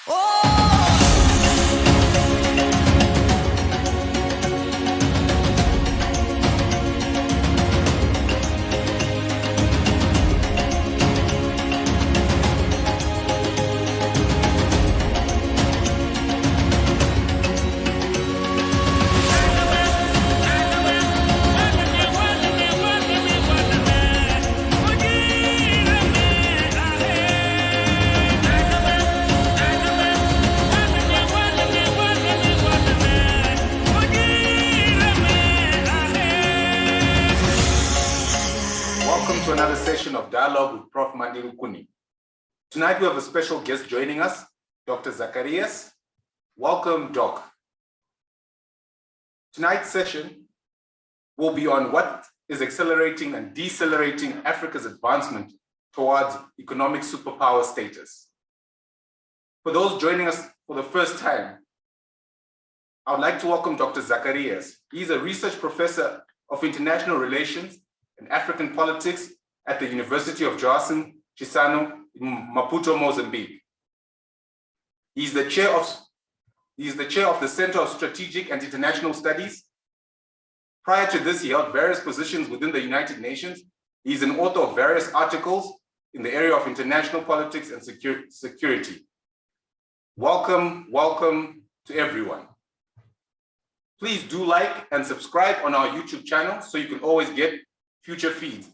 Welcome to another session of Dialogue with Prof Mandi Rukuni. Tonight we have a special guest joining us, Dr. Zacarias. Welcome, Doc. Tonight's session will be on what is accelerating and decelerating Africa's advancement towards economic superpower status. For those joining us for the first time, I would like to welcome Dr. Zacarias. He's a research professor of international relations and African politics at the University of Joaquim Chissano in Maputo, Mozambique. He's the chair of the Center of Strategic and International Studies. Prior to this, he held various positions within the United Nations. He's an author of various articles in the area of international politics and security. Welcome to everyone. Please do like and subscribe on our YouTube channel so you can always get future feeds.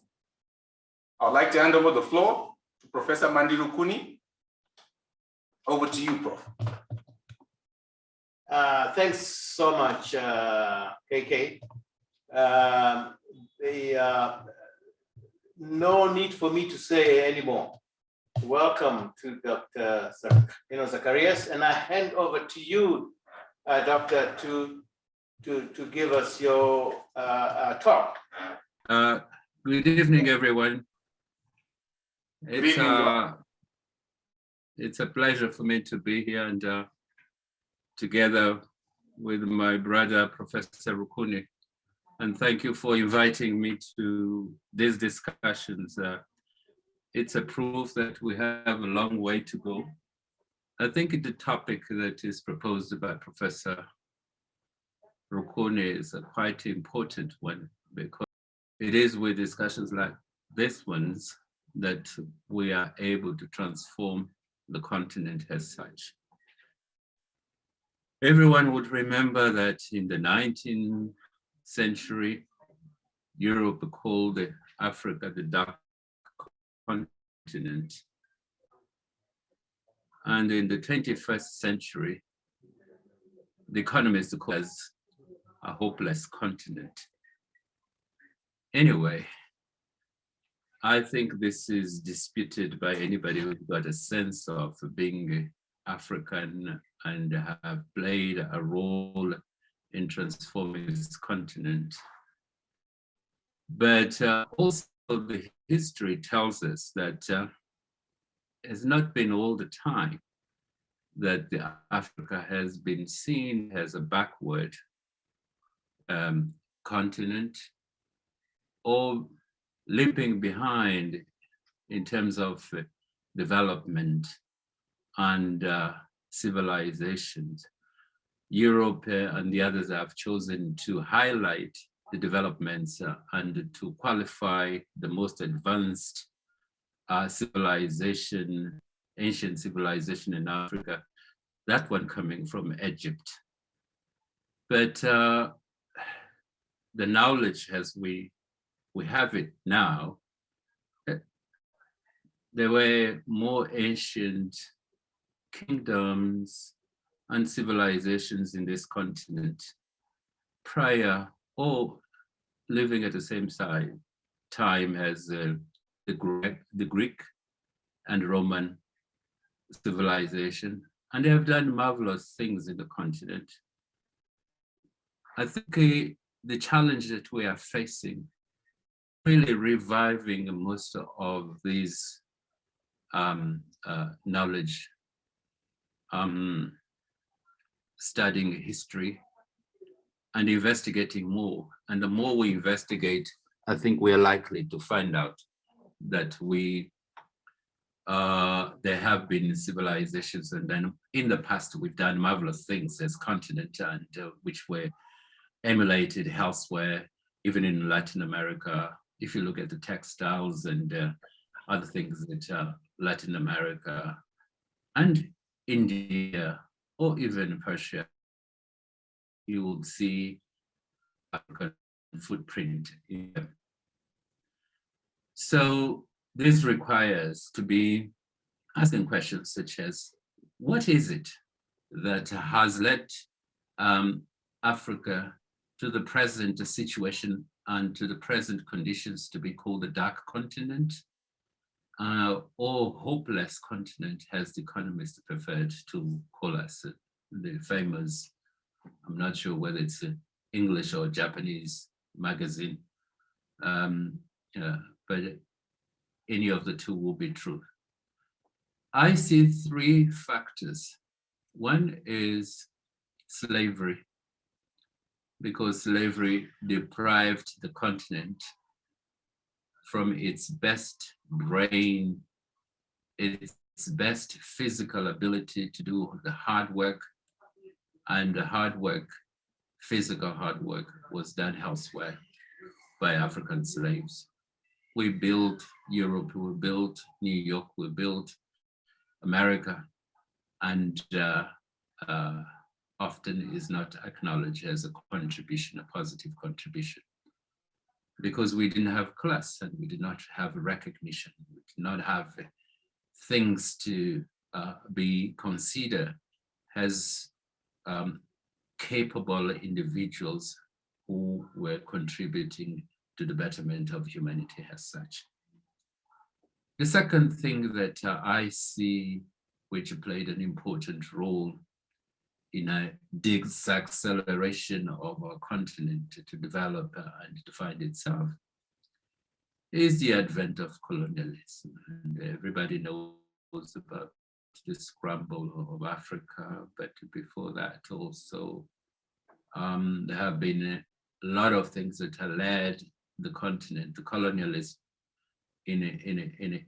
I'd like to hand over the floor to Professor Mandi Rukuni. Over to you, Prof. Thanks so much, KK. No need for me to say anymore. Welcome to Dr. Zacarias, and I hand over to you, Doctor, to give us your talk. Good evening, everyone. It's a pleasure for me to be here and together with my brother, Professor Rukuni. And thank you for inviting me to these discussions. It's a proof that we have a long way to go. I think the topic that is proposed by Professor Rukuni is a quite important one, because it is with discussions like this ones that we are able to transform the continent as such. Everyone would remember that in the 19th century, Europe called Africa the dark continent. And in the 21st century, the economists call it a hopeless continent. Anyway, I think this is disputed by anybody who's got a sense of being African and have played a role in transforming this continent. But also the history tells us that it's not been all the time that Africa has been seen as a backward continent, or limping behind in terms of development and civilizations. Europe and the others have chosen to highlight the developments and to qualify the most advanced civilization, ancient civilization in Africa, that one coming from Egypt. But the knowledge as we have it now, there were more ancient kingdoms and civilizations in this continent prior, or living at the same time as the Greek and Roman civilization, and they have done marvelous things in the continent. I think the challenge that we are facing, really reviving most of these knowledge, studying history and investigating more. And the more we investigate, I think we are likely to find out that we there have been civilizations, and then in the past we've done marvelous things as continent, and which were emulated elsewhere, even in Latin America. If you look at the textiles and other things that Latin America and India, or even Persia, you will see African footprint in them. So this requires to be asking questions such as, what is it that has led Africa to the present situation and to the present conditions to be called the dark continent, or hopeless continent, as the economists preferred to call us, the famous, I'm not sure whether it's an English or Japanese magazine, but any of the two will be true. I see three factors. One is slavery, because slavery deprived the continent from its best brain, its best physical ability to do the hard work, and the hard work, physical hard work, was done elsewhere by African slaves. We built Europe, we built New York, we built America, and often is not acknowledged as a contribution, a positive contribution, because we didn't have class and we did not have recognition. We did not have things to be considered as capable individuals who were contributing to the betterment of humanity as such. The second thing that I see, which played an important role in a decelerating of our continent to develop and to find itself, is the advent of colonialism. And everybody knows about the scramble of Africa, but before that also, there have been a lot of things that have led the continent to colonialism in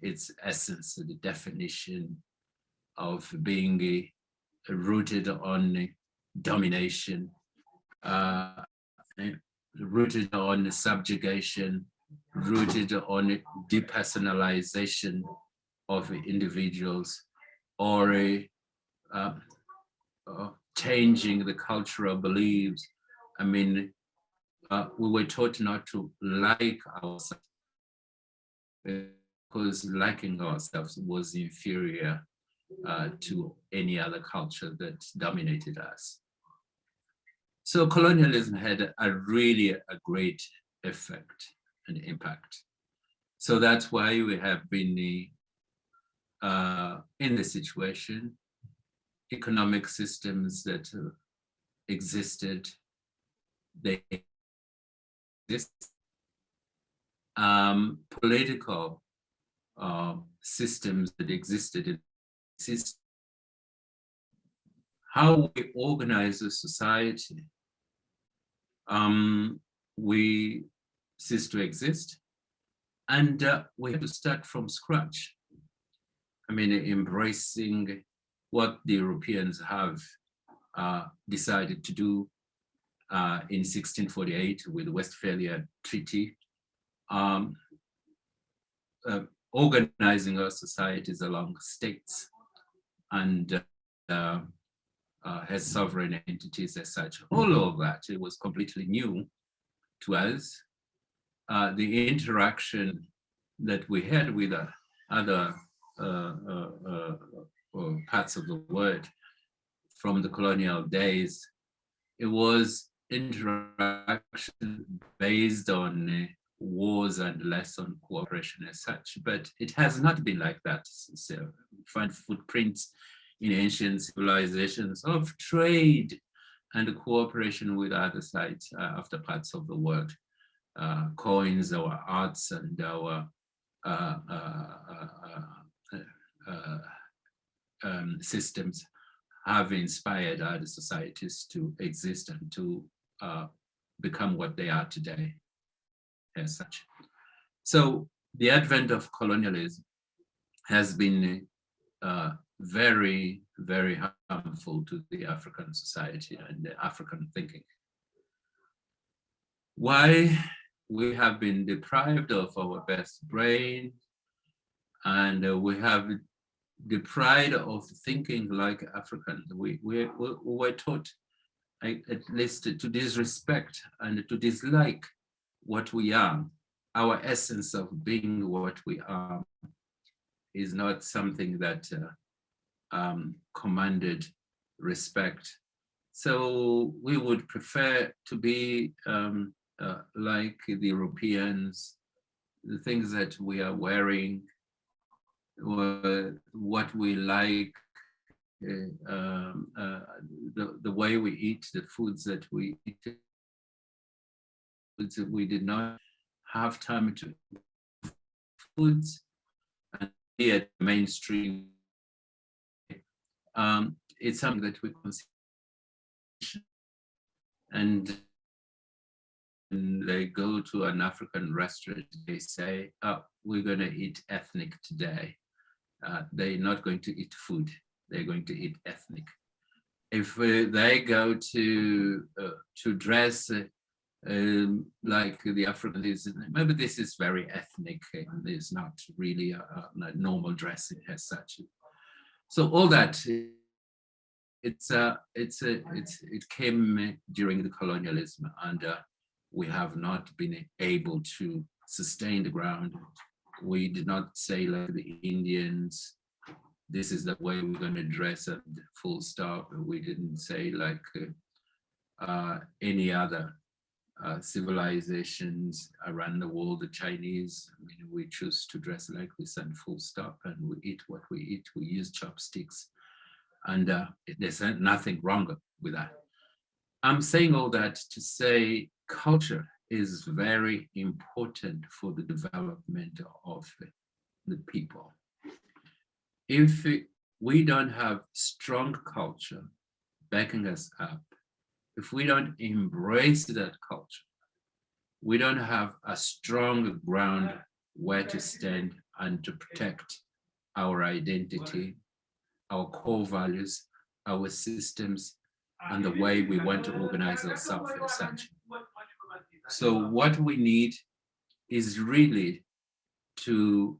its essence, the definition of being rooted on domination, rooted on subjugation, rooted on depersonalization of individuals, or changing the cultural beliefs. I mean, we were taught not to like ourselves, because liking ourselves was inferior to any other culture that dominated us. So colonialism had a really great effect and impact. So that's why we have been in the situation, economic systems that existed, they exist. Political systems that existed in system. How we organize a society, we cease to exist, and we have to start from scratch. I mean, embracing what the Europeans have decided to do in 1648 with the Westphalia Treaty, organizing our societies along states and as sovereign entities as such. All of that, it was completely new to us. The interaction that we had with other parts of the world from the colonial days, it was interaction based on wars and less on cooperation as such, but it has not been like that. So we find footprints in ancient civilizations of trade and cooperation with other sides, other parts of the world. Coins, our arts, and our systems have inspired other societies to exist and to become what they are today as such. So the advent of colonialism has been very, very harmful to the African society and the African thinking. Why? We have been deprived of our best brain, and we have deprived of thinking like Africans. We were taught at least to disrespect and to dislike what we are. Our essence of being what we are is not something that commanded respect. So we would prefer to be like the Europeans, the things that we are wearing, what we like, the way we eat, the foods that we eat, foods that we did not have time to foods and be at mainstream. It's something that we consider, and when they go to an African restaurant, they say, oh, we're going to eat ethnic today. They're not going to eat food, they're going to eat ethnic. If they go to dress like the Africans, maybe this is very ethnic and it's not really a normal dressing as such. So all that, it came during the colonialism, and we have not been able to sustain the ground. We did not say like the Indians, this is the way we're going to dress at full stop. We didn't say like any other civilizations around the world, the Chinese. I mean, we choose to dress like this and full stop, and we eat what we eat. We use chopsticks, and there's nothing wrong with that. I'm saying all that to say culture is very important for the development of the people. If we don't have strong culture backing us up, if we don't embrace that culture, we don't have a strong ground where to stand and to protect our identity, our core values, our systems, and the way we want to organize ourselves as such. So what we need is really to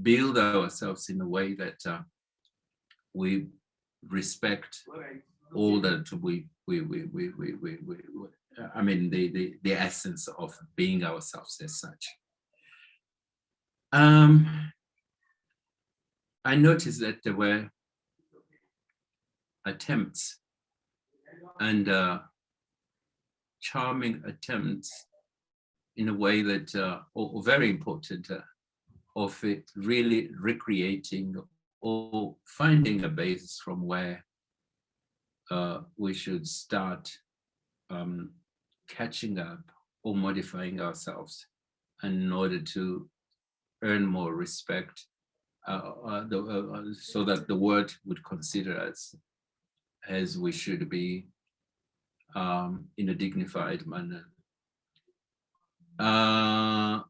build ourselves in a way that we respect all that I mean, the essence of being ourselves as such. I noticed that there were attempts and charming attempts in a way that are very important of it really recreating or finding a basis from where we should start catching up or modifying ourselves in order to earn more respect, so that the world would consider us as we should be, in a dignified manner. The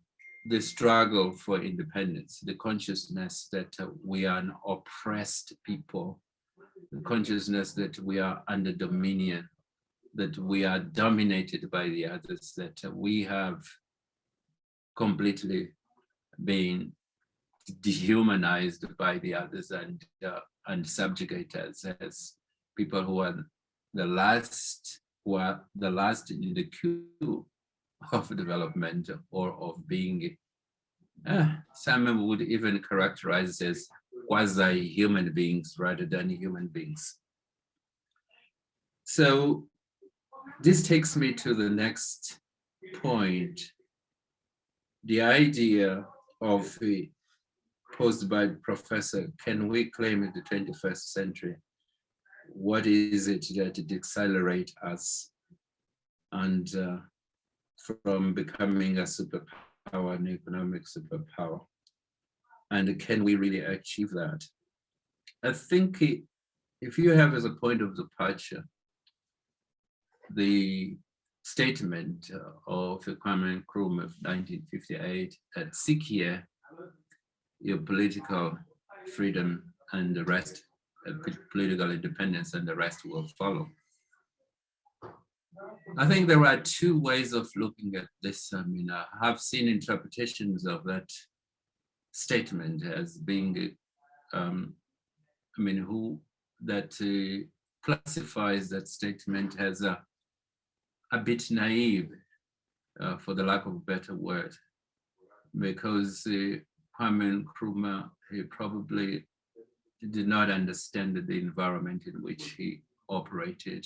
struggle for independence, the consciousness that we are an oppressed people, the consciousness that we are under dominion, that we are dominated by the others, that we have completely been dehumanized by the others and subjugated as people who are the last in the queue of development or of being, some would even characterize as quasi-human beings rather than human beings. So this takes me to the next point, the idea of posed by Professor, can we claim in the 21st century? What is it that decelerates us and from becoming a superpower, an economic superpower? And can we really achieve that? I think if you have as a point of departure the statement of Kwame Nkrumah of 1958, that seek here your political freedom and the rest, political independence and the rest will follow. I think there are two ways of looking at this. I mean, I have seen interpretations of that statement as being, classifies that statement as a bit naive, for the lack of a better word, because Kwame Nkrumah, he probably did not understand the environment in which he operated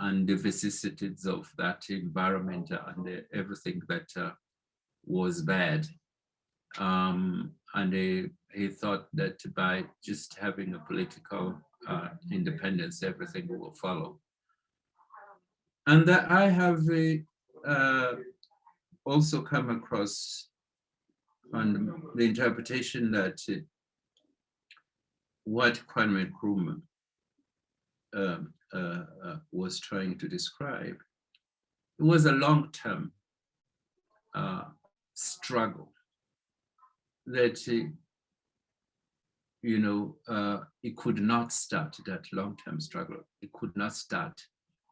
and the vicissitudes of that environment and everything that was bad. And he thought that by just having a political independence, everything will follow. And that I have also come across on the interpretation that what Kwame Nkrumah was trying to describe, it was a long-term struggle that it could not start, that long-term struggle. It could not start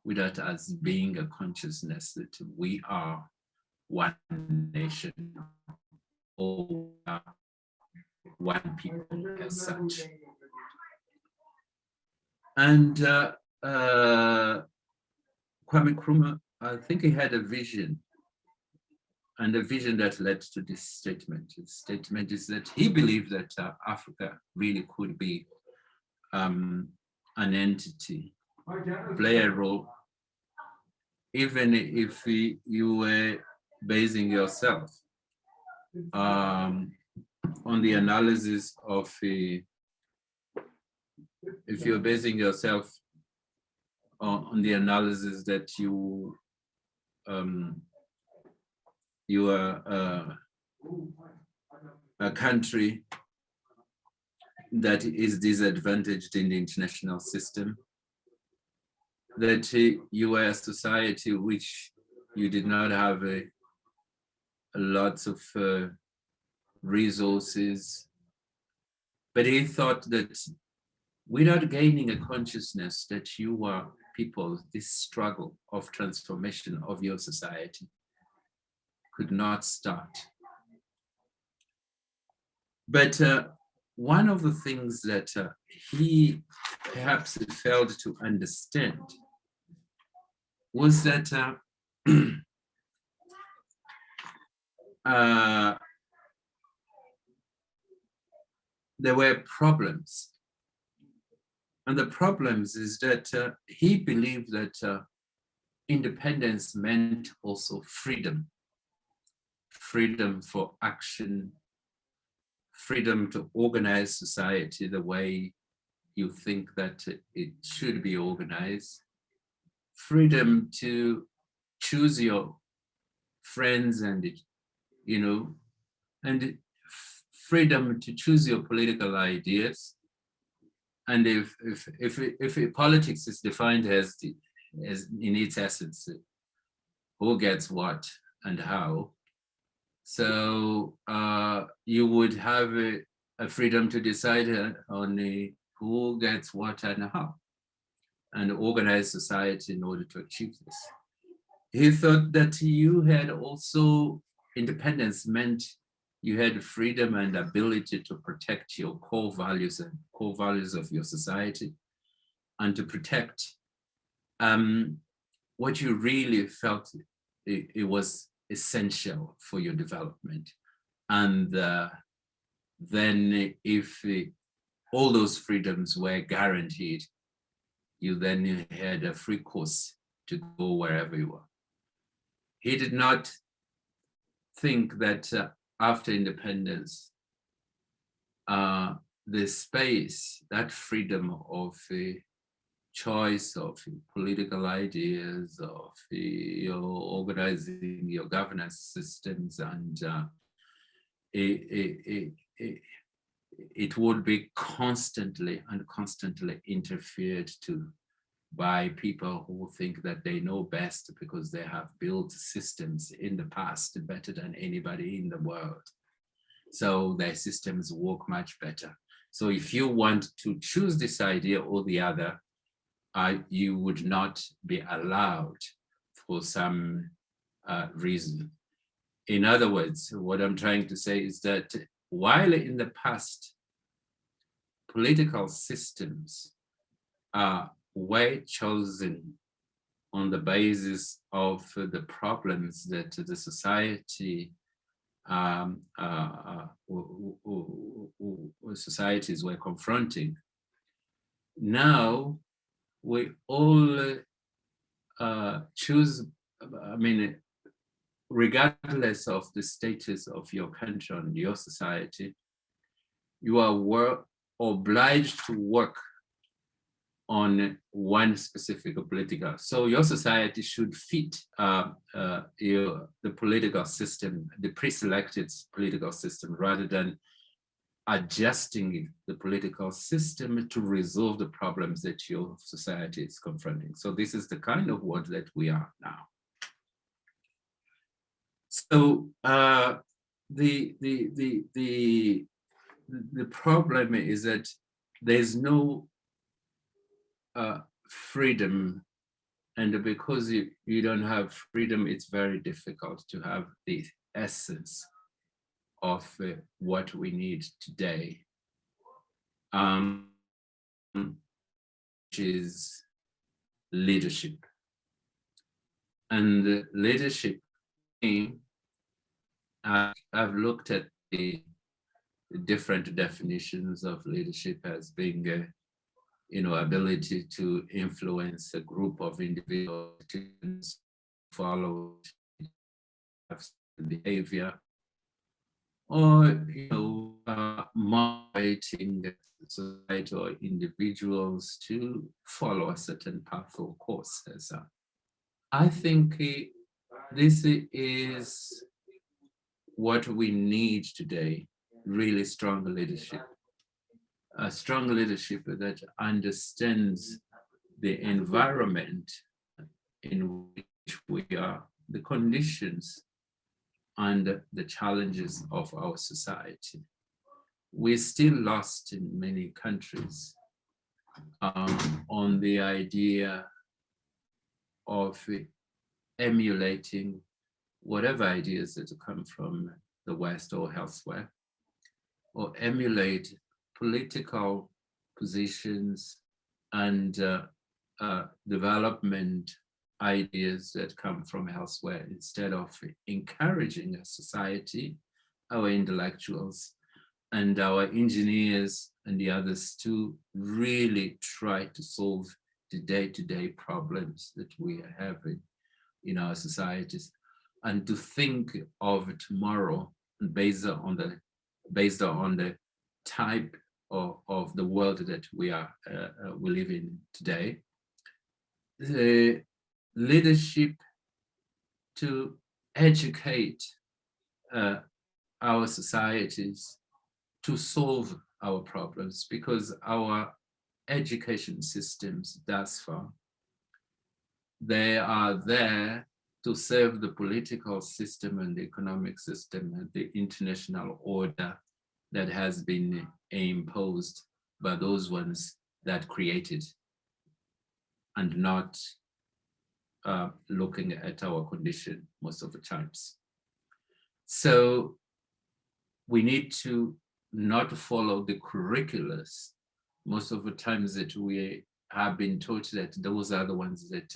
without us being a consciousness that we are one nation or one people as such. And Kwame Nkrumah, I think he had a vision, and the vision that led to this statement. His statement is that he believed that Africa really could be an entity, play a role, even if you were basing yourself on the analysis of, if you're basing yourself on the analysis that you are a country that is disadvantaged in the international system, that you are a society which you did not have lots of resources. But he thought that without gaining a consciousness that you are people, this struggle of transformation of your society could not start. But one of the things that he perhaps failed to understand was that there were problems. And the problems is that he believed that independence meant also freedom. Freedom for action, freedom to organize society the way you think that it should be organized, freedom to choose your friends and, and freedom to choose your political ideas. And if politics is defined as in its essence, who gets what and how, so you would have a freedom to decide on who gets what and how, and organize society in order to achieve this. He thought that you had also, independence meant you had freedom and ability to protect your core values and core values of your society, and to protect what you really felt it was essential for your development. And then if all those freedoms were guaranteed, you then had a free course to go wherever you were. He did not think that after independence, the space, that freedom of choice of political ideas, of your organizing your governance systems, and it would be constantly interfered to by people who think that they know best because they have built systems in the past better than anybody in the world. So their systems work much better. So if you want to choose this idea or the other, you would not be allowed for some reason. In other words, what I'm trying to say is that while in the past, political systems were chosen on the basis of the problems that the society societies were confronting. Now we all choose, I mean, regardless of the status of your country and your society, you are obliged to work on one specific political. So your society should fit the political system, the pre-selected political system, rather than adjusting the political system to resolve the problems that your society is confronting. So this is the kind of world that we are now. So the problem is that there's no freedom, and because you don't have freedom, it's very difficult to have the essence of what we need today, which is leadership. And leadership, I've looked at the different definitions of leadership as being ability to influence a group of individuals to follow behavior, or motivating society or individuals to follow a certain path or course. I think this is what we need today, really strong leadership. A strong leadership that understands the environment in which we are, the conditions and the challenges of our society. We're still lost in many countries on the idea of emulating whatever ideas that come from the West or elsewhere, or emulate political positions and development ideas that come from elsewhere, instead of encouraging a society, our intellectuals and our engineers and the others to really try to solve the day-to-day problems that we are having in our societies, and to think of tomorrow based on the type of the world that we live in today. The leadership to educate our societies to solve our problems, because our education systems thus far, they are there to serve the political system and the economic system and the international order that has been imposed by those ones that created, and not looking at our condition most of the times. So we need to not follow the curriculums most of the times that we have been taught that those are the ones that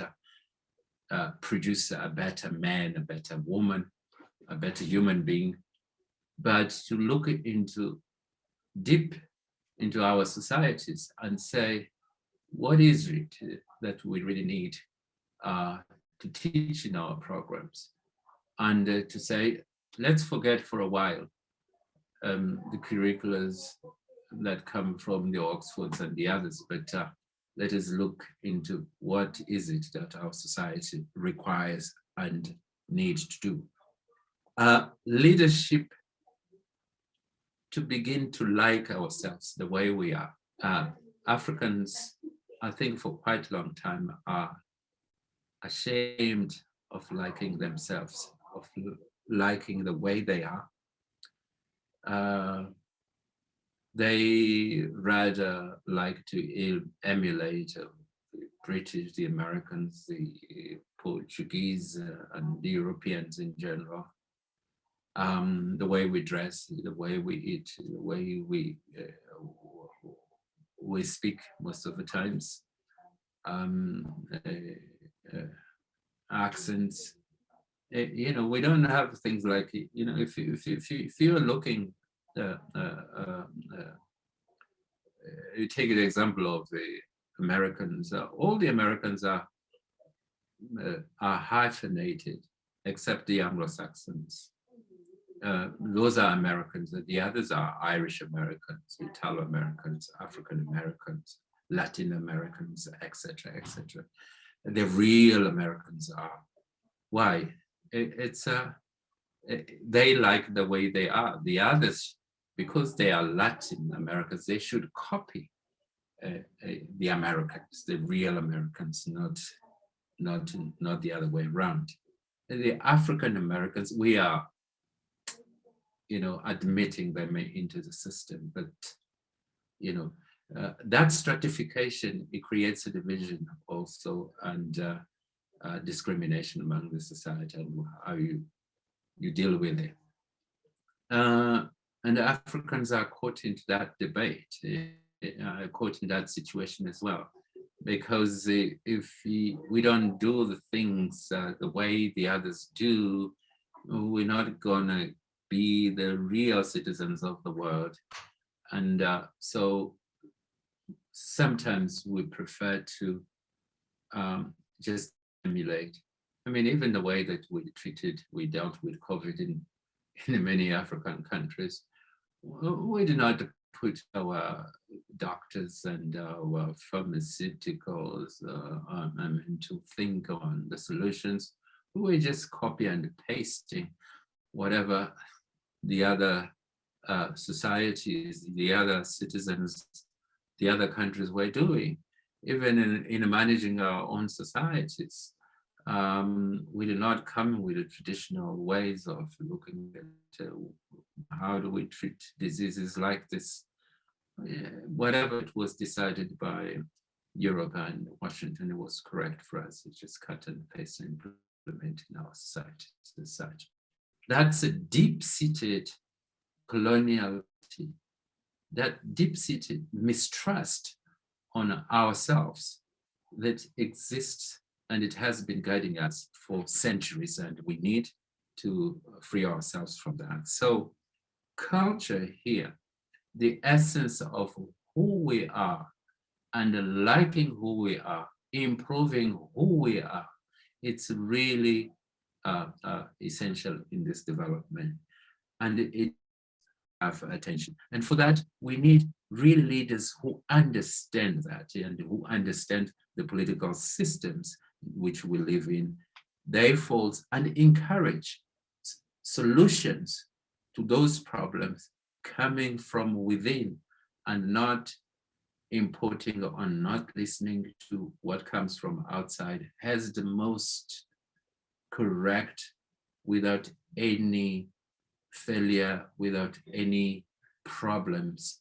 produce a better man, a better woman, a better human being, but to look deep into our societies and say, what is it that we really need to teach in our programs? And to say, let's forget for a while the curriculums that come from the Oxfords and the others, but let us look into what is it that our society requires and needs to do. Leadership to begin to like ourselves the way we are. Africans, I think for quite a long time, are ashamed of liking themselves, of liking the way they are. they rather like to emulate the British, the Americans, the Portuguese, and the Europeans in general. The way we dress, the way we eat, the way we speak most of the times, accents. You know, we don't have things like, you know, if you're looking, you take the example of the Americans. All the Americans are hyphenated, except the Anglo-Saxons. Those are Americans. The others are Irish Americans, Italo Americans, African Americans, Latin Americans, etc., etc. The real Americans are. Why? They like the way they are. The others, because they are Latin Americans, they should copy the Americans, the real Americans, not the other way around. The African Americans, we are, you know, admitting them into the system, but you know, that stratification, it creates a division also, and discrimination among the society and how you deal with it. And Africans are caught into that debate, caught in that situation as well, because if we don't do the things the way the others do, we're not gonna be the real citizens of the world. And so sometimes we prefer to just emulate. I mean, even the way that we dealt with COVID in many African countries, we did not put our doctors and our pharmaceuticals to think on the solutions. We just copy and pasting whatever the other societies, the other citizens, the other countries were doing. Even in managing our own societies, we did not come with the traditional ways of looking at how do we treat diseases like this. Whatever it was decided by Europe and Washington, it was correct for us. It's just cut and paste and implement in our society as such. That's a deep-seated coloniality, that deep-seated mistrust on ourselves that exists, and it has been guiding us for centuries, and we need to free ourselves from that. So culture here, the essence of who we are and liking who we are, improving who we are, it's really essential in this development, and it have attention. And for that, we need real leaders who understand that and who understand the political systems which we live in, their faults, and encourage solutions to those problems coming from within and not importing or not listening to what comes from outside as the most correct, without any failure, without any problems.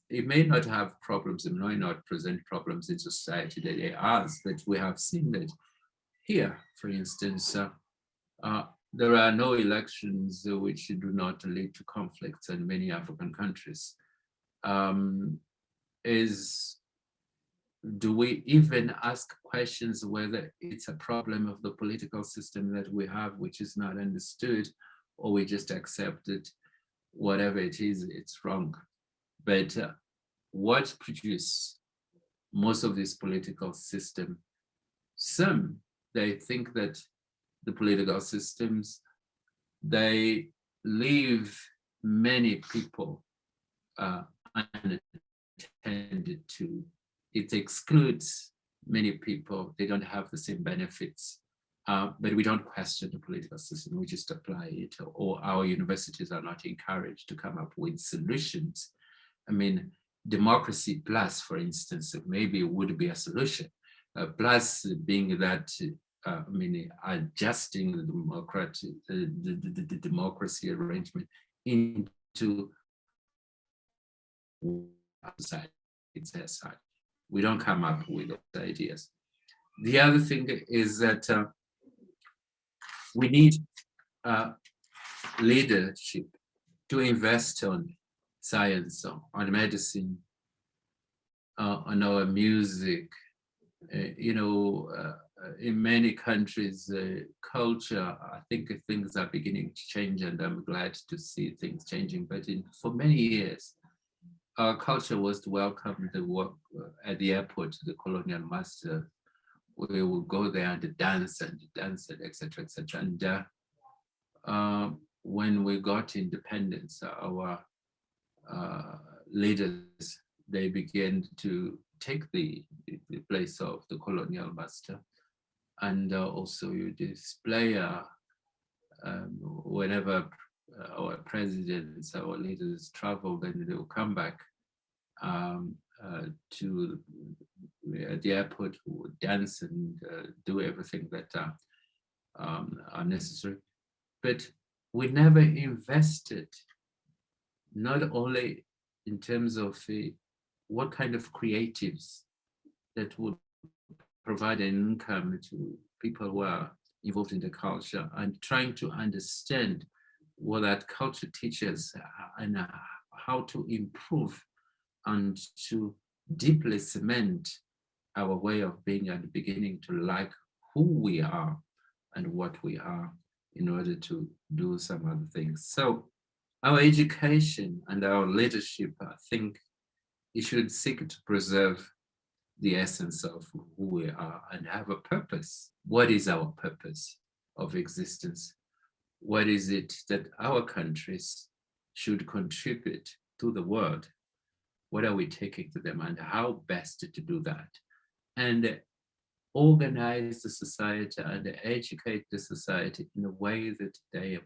It may not have problems, it may not present problems in society that it has, but we have seen that here, for instance, there are no elections which do not lead to conflicts in many African countries. Do we even ask questions whether it's a problem of the political system that we have, which is not understood, or we just accept it, whatever it is, it's wrong. But what produce most of this political system? Some, they think that the political systems, they leave many people unattended to. It excludes many people. They don't have the same benefits. But we don't question the political system, we just apply it, or our universities are not encouraged to come up with solutions. I mean, democracy plus, for instance, maybe would be a solution. Plus being that, I mean, adjusting the democracy arrangement into to society as such. We don't come up with those ideas. The other thing is that we need leadership to invest on science, on medicine, on our music. In many countries, culture, I think things are beginning to change, and I'm glad to see things changing. But for many years, our culture was to welcome the work at the airport, the colonial master. We would go there and dance, etc., etc. And when we got independence, our leaders, they began to take the place of the colonial master. And also you display whenever our presidents, our leaders travel, then they will come back to the airport, who would dance and do everything that are necessary. But we never invested, not only in terms of what kind of creatives that would provide an income to people who are involved in the culture, and trying to understand what that culture teaches and how to improve and to deeply cement our way of being and beginning to like who we are and what we are in order to do some other things. So our education and our leadership, I think it should seek to preserve the essence of who we are and have a purpose. What is our purpose of existence? What is it that our countries should contribute to the world? What are we taking to them, and how best to do that? And organize the society and educate the society in a way that they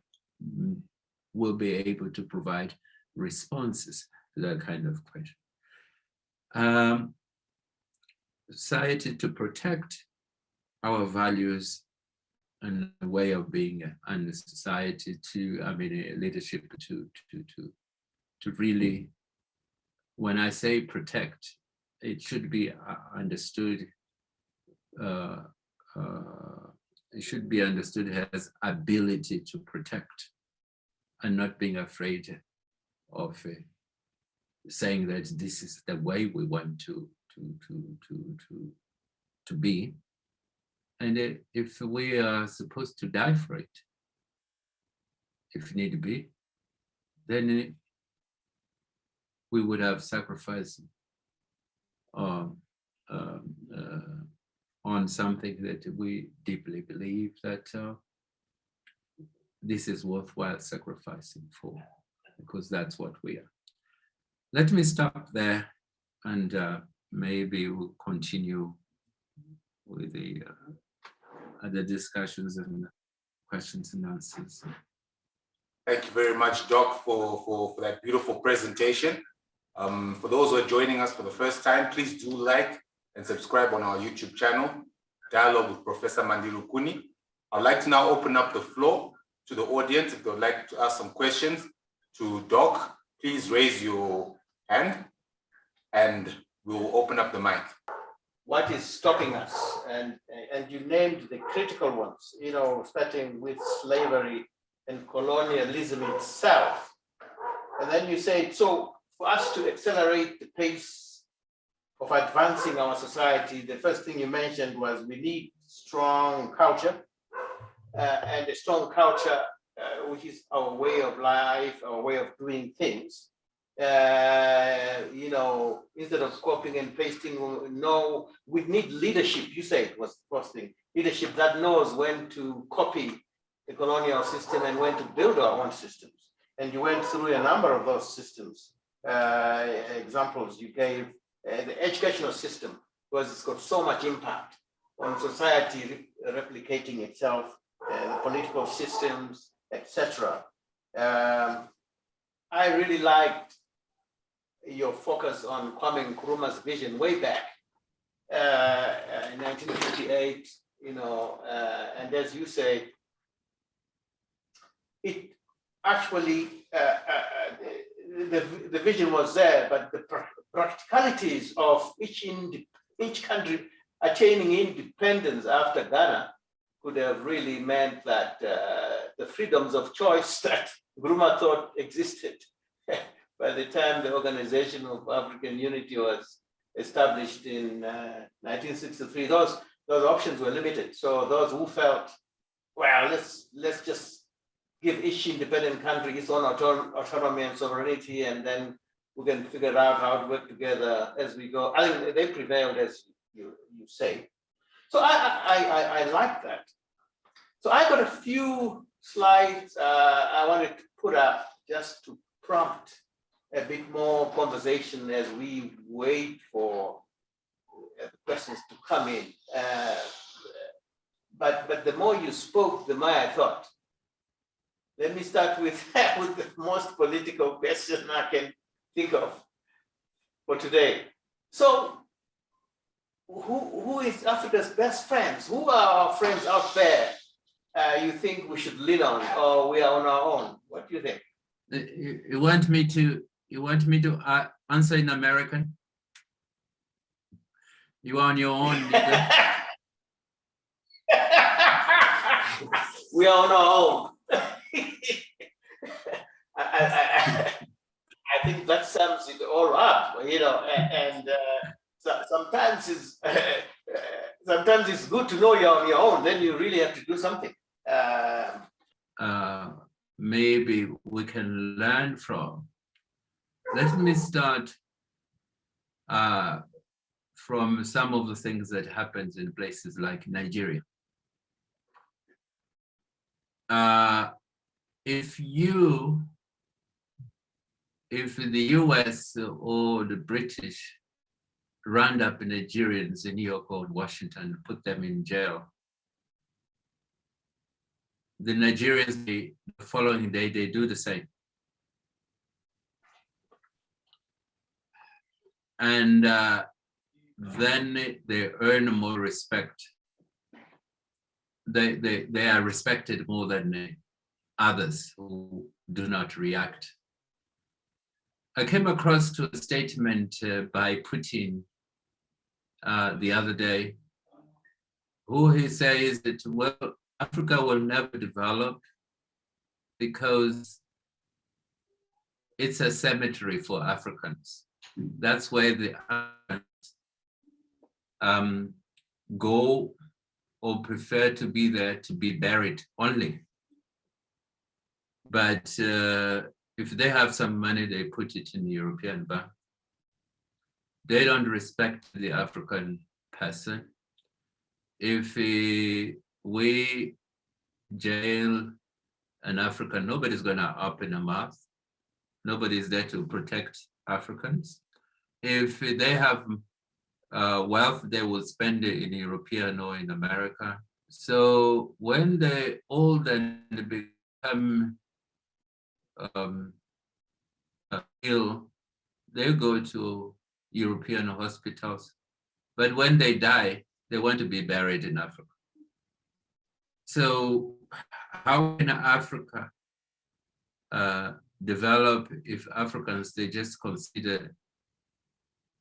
will be able to provide responses to that kind of question. Society to protect our values and the way of being, and the society to, leadership to really, when I say protect, it should be understood. It should be understood as ability to protect, and not being afraid of saying that this is the way we want to be. And if we are supposed to die for it, if need be, then we would have sacrificed on something that we deeply believe that this is worthwhile sacrificing for, because that's what we are. Let me stop there, and maybe we'll continue with the other discussions and questions and answers. Thank you very much, Doc, for that beautiful presentation. For those who are joining us for the first time, please do like and subscribe on our YouTube channel, Dialogue with Professor Mandi Rukuni. I'd like to now open up the floor to the audience. If they would like to ask some questions to Doc, please raise your hand and we'll open up the mic. What is stopping us? And you named the critical ones, starting with slavery and colonialism itself. And then you said, so for us to accelerate the pace of advancing our society, the first thing you mentioned was we need strong culture, and a strong culture, which is our way of life, our way of doing things. Instead of copying and pasting, no, we need leadership. You said was the first thing. Leadership that knows when to copy the colonial system and when to build our own systems. And you went through a number of those systems. Examples you gave, the educational system, because it's got so much impact on society replicating itself, the political systems, etc. I really liked your focus on Kwame Nkrumah's vision way back in 1958, and as you say, it actually the vision was there, but the practicalities of each country attaining independence after Ghana could have really meant that the freedoms of choice that Nkrumah thought existed by the time the Organization of African Unity was established in 1963, those options were limited. So those who felt, well, let's just give each independent country its own autonomy and sovereignty, and then we can figure out how to work together as we go. I think they prevailed, as you say. So I like that. So I got a few slides I wanted to put up just to prompt a bit more conversation as we wait for questions to come in. But the more you spoke, the more I thought. Let me start with the most political question I can think of for today. So, who is Africa's best friends? Who are our friends out there you think we should lean on, or we are on our own? What do you think? You want me to answer in American? You are on your own. We are on our own. I think that sums it all up, you know, and sometimes it's good to know you're on your own, then you really have to do something. Maybe we can learn from. Let me start from some of the things that happens in places like Nigeria. If the US or the British round up Nigerians in New York or Washington and put them in jail, the Nigerians, the following day, they do the same. And then they earn more respect. They are respected more than others who do not react. I came across to a statement by Putin the other day, who he says that, well, Africa will never develop because it's a cemetery for Africans. That's where the Africans go or prefer to be there to be buried only. But if they have some money, they put it in the European bank. They don't respect the African person. If we jail an African, nobody's gonna open a mouth. Nobody's there to protect Africans. If they have wealth, they will spend it in European or in America. So when they old and become ill, they go to European hospitals. But when they die, they want to be buried in Africa. So how can Africa develop if Africans, they just consider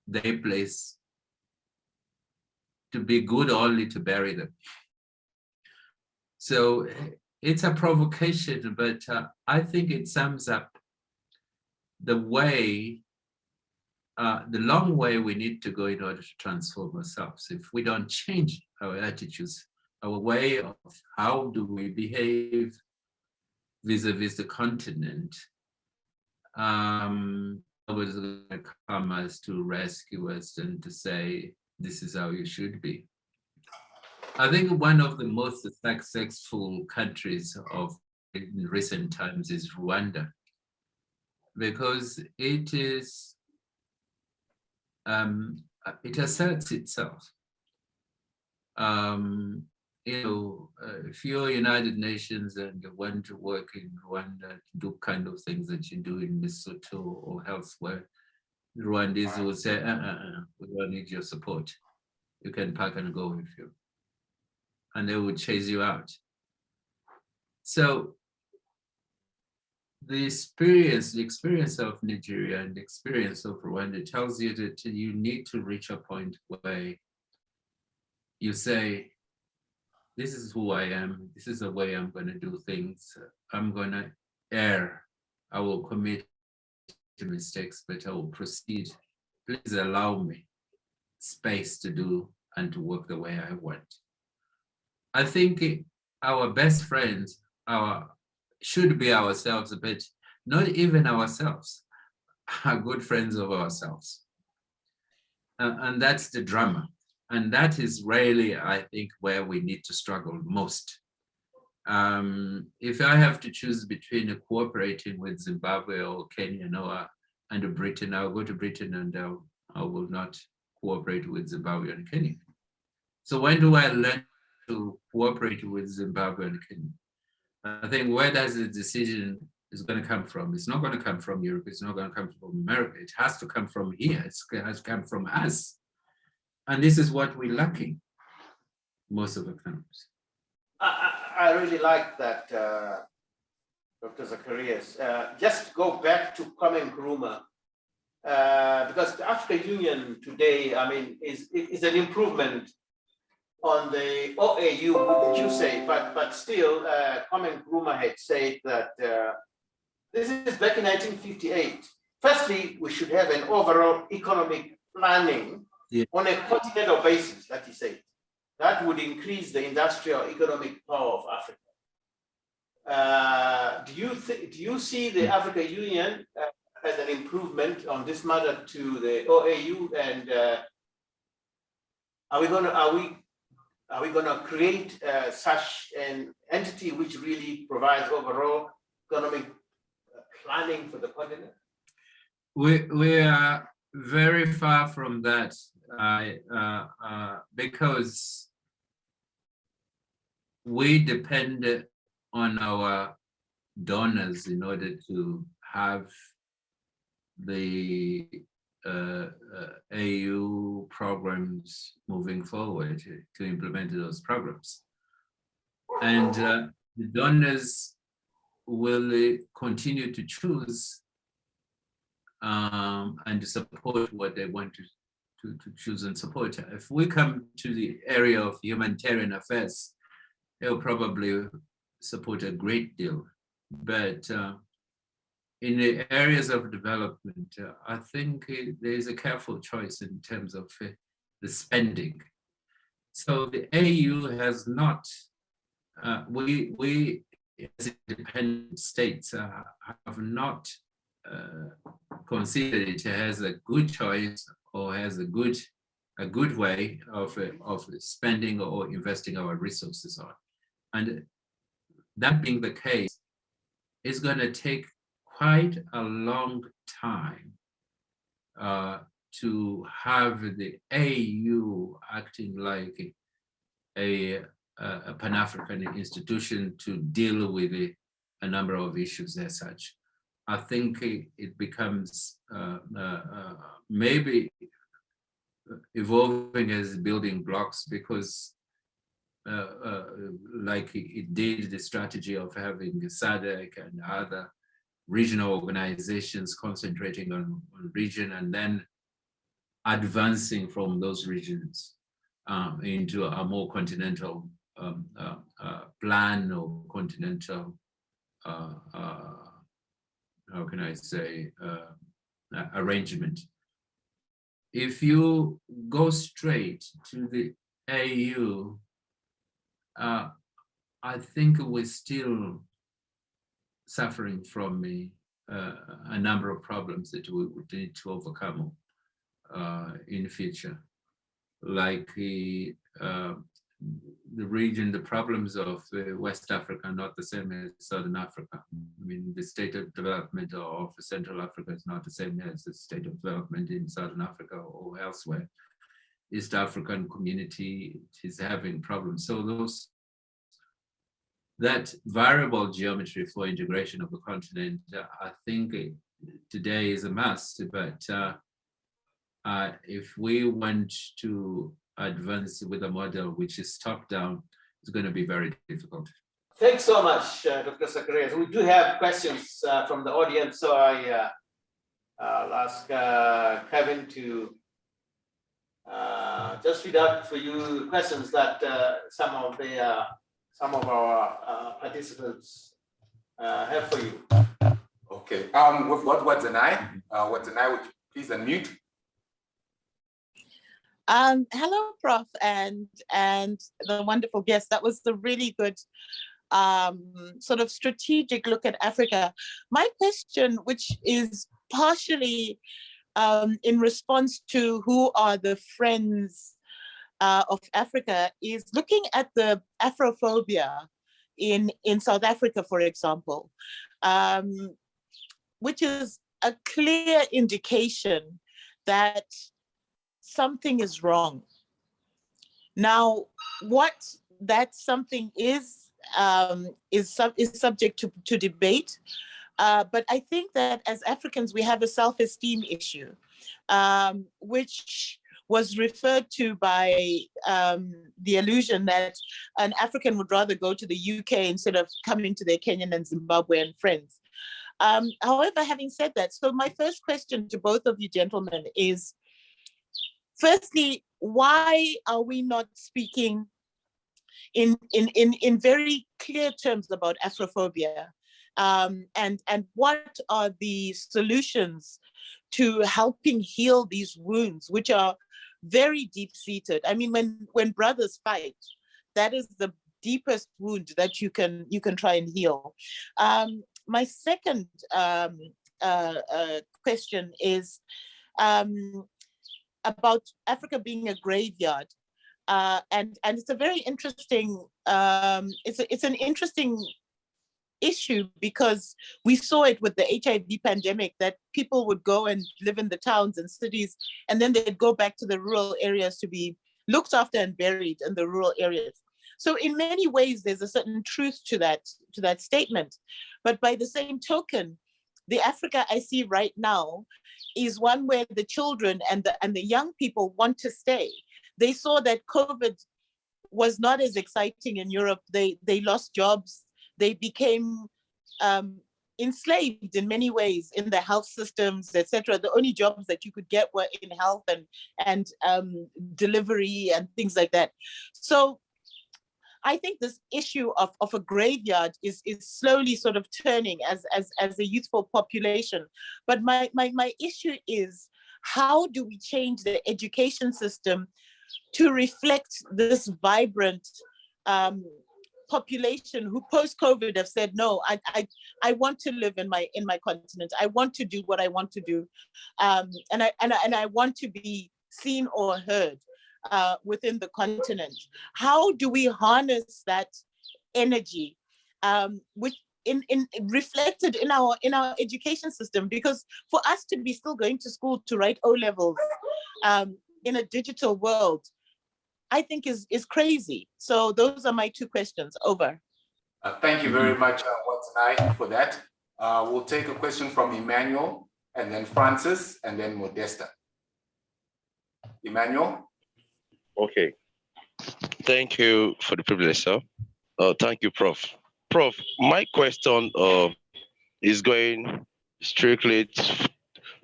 their place to be good only to bury them? So it's a provocation, but I think it sums up the way, the long way we need to go in order to transform ourselves. If we don't change our attitudes, our way of how do we behave vis-a-vis the continent, nobody's going to come as to rescue us and to say, this is how you should be. I think one of the most successful countries of in recent times is Rwanda, because it is, it asserts itself. If you're United Nations and you want to work in Rwanda, do kind of things that you do in Lesotho or elsewhere, Rwandese will say, we don't need your support. You can pack and go with you. And they would chase you out. So the experience of Nigeria and the experience of Rwanda tells you that you need to reach a point where you say, this is who I am, this is the way I'm going to do things, I'm going to err, I will commit mistakes, but I will proceed. Please allow me space to do and to work the way I want. I think our best friends should be ourselves, but not even ourselves are good friends of ourselves. And that's the drama. And that is really, I think, where we need to struggle most. If I have to choose between cooperating with Zimbabwe or Kenya and Britain, I'll go to Britain and I will not cooperate with Zimbabwe and Kenya. So when do I learn to cooperate with Zimbabwe and Kenya? I think where does the decision is going to come from? It's not going to come from Europe. It's not going to come from America. It has to come from here. It has to come from us. And this is what we're lacking most of the times. I really like that, Dr. Zacarias. Just go back to Nkrumah, because the African Union today, I mean, is an improvement on the OAU, would you say? But still, Nkrumah had said that this is back in 1958. Firstly, we should have an overall economic planning on a continental basis, that he said. That would increase the industrial economic power of Africa. Do you see the African Union as an improvement on this matter to the OAU? And are we going to create such an entity which really provides overall economic planning for the continent? We are very far from that, because we depend on our donors in order to have the AU programs moving forward, to implement those programs. And the donors will continue to choose and to support what they want to choose and support. If we come to the area of humanitarian affairs, they'll probably support a great deal. But in the areas of development, I think there is a careful choice in terms of the spending. So the AU has not, we as independent states have not considered it as a good choice or as a good way of spending or investing our resources on. And that being the case, it's going to take quite a long time to have the AU acting like a Pan-African institution to deal with a number of issues as such. I think it becomes maybe evolving as building blocks, because like it did the strategy of having SADC and other regional organizations concentrating on region and then advancing from those regions into a more continental plan or continental, how can I say, arrangement. If you go straight to the AU, I think we're still suffering from a number of problems that we would need to overcome in the future, like the region, the problems of West Africa are not the same as Southern Africa. I mean, the state of development of Central Africa is not the same as the state of development in Southern Africa or elsewhere. East African community is having problems. So that variable geometry for integration of the continent, I think today is a must, but if we want to advance with a model which is top down, it's going to be very difficult. Thanks so much, Dr. Zacarias. We do have questions from the audience, so I'll ask Kevin to just read out for you questions that some of our participants have for you. Okay. We've got Watsanai. Watsanai, would you please unmute? Hello, Prof, and the wonderful guest. That was a really good sort of strategic look at Africa. My question, which is partially in response to who are the friends of Africa, is looking at the Afrophobia in South Africa, for example, which is a clear indication that something is wrong. Now, what that something is subject to debate. But I think that as Africans, we have a self-esteem issue, which was referred to by the allusion that an African would rather go to the UK instead of coming to their Kenyan and Zimbabwean friends. However, having said that, so my first question to both of you gentlemen is, firstly, why are we not speaking in very clear terms about Afrophobia? And what are the solutions to helping heal these wounds, which are very deep-seated? I mean, when brothers fight, that is the deepest wound that you can try and heal. My second question is about Africa being a graveyard. And it's a very interesting, it's an interesting issue, because we saw it with the HIV pandemic, that people would go and live in the towns and cities, and then they'd go back to the rural areas to be looked after and buried in the rural areas. So in many ways, there's a certain truth to that statement. But by the same token, the Africa I see right now is one where the children and the young people want to stay. They saw that COVID was not as exciting in Europe. They lost jobs. They became enslaved in many ways in the health systems, etc. The only jobs that you could get were in health and delivery and things like that. So I think this issue of a graveyard is slowly sort of turning as a youthful population. But my issue is, how do we change the education system to reflect this vibrant population who post-COVID have said, no, I want to live in my continent. I want to do what I want to do, and I want to be seen or heard within the continent. How do we harness that energy, which reflected in our education system? Because for us to be still going to school to write O-levels in a digital world, I think is crazy. So those are my two questions. Over. Thank you very much, Watsanai, for that. We'll take a question from Emmanuel, and then Francis, and then Modesta. Emmanuel? Okay. Thank you for the privilege, sir. Thank you, Prof. Prof, my question is going strictly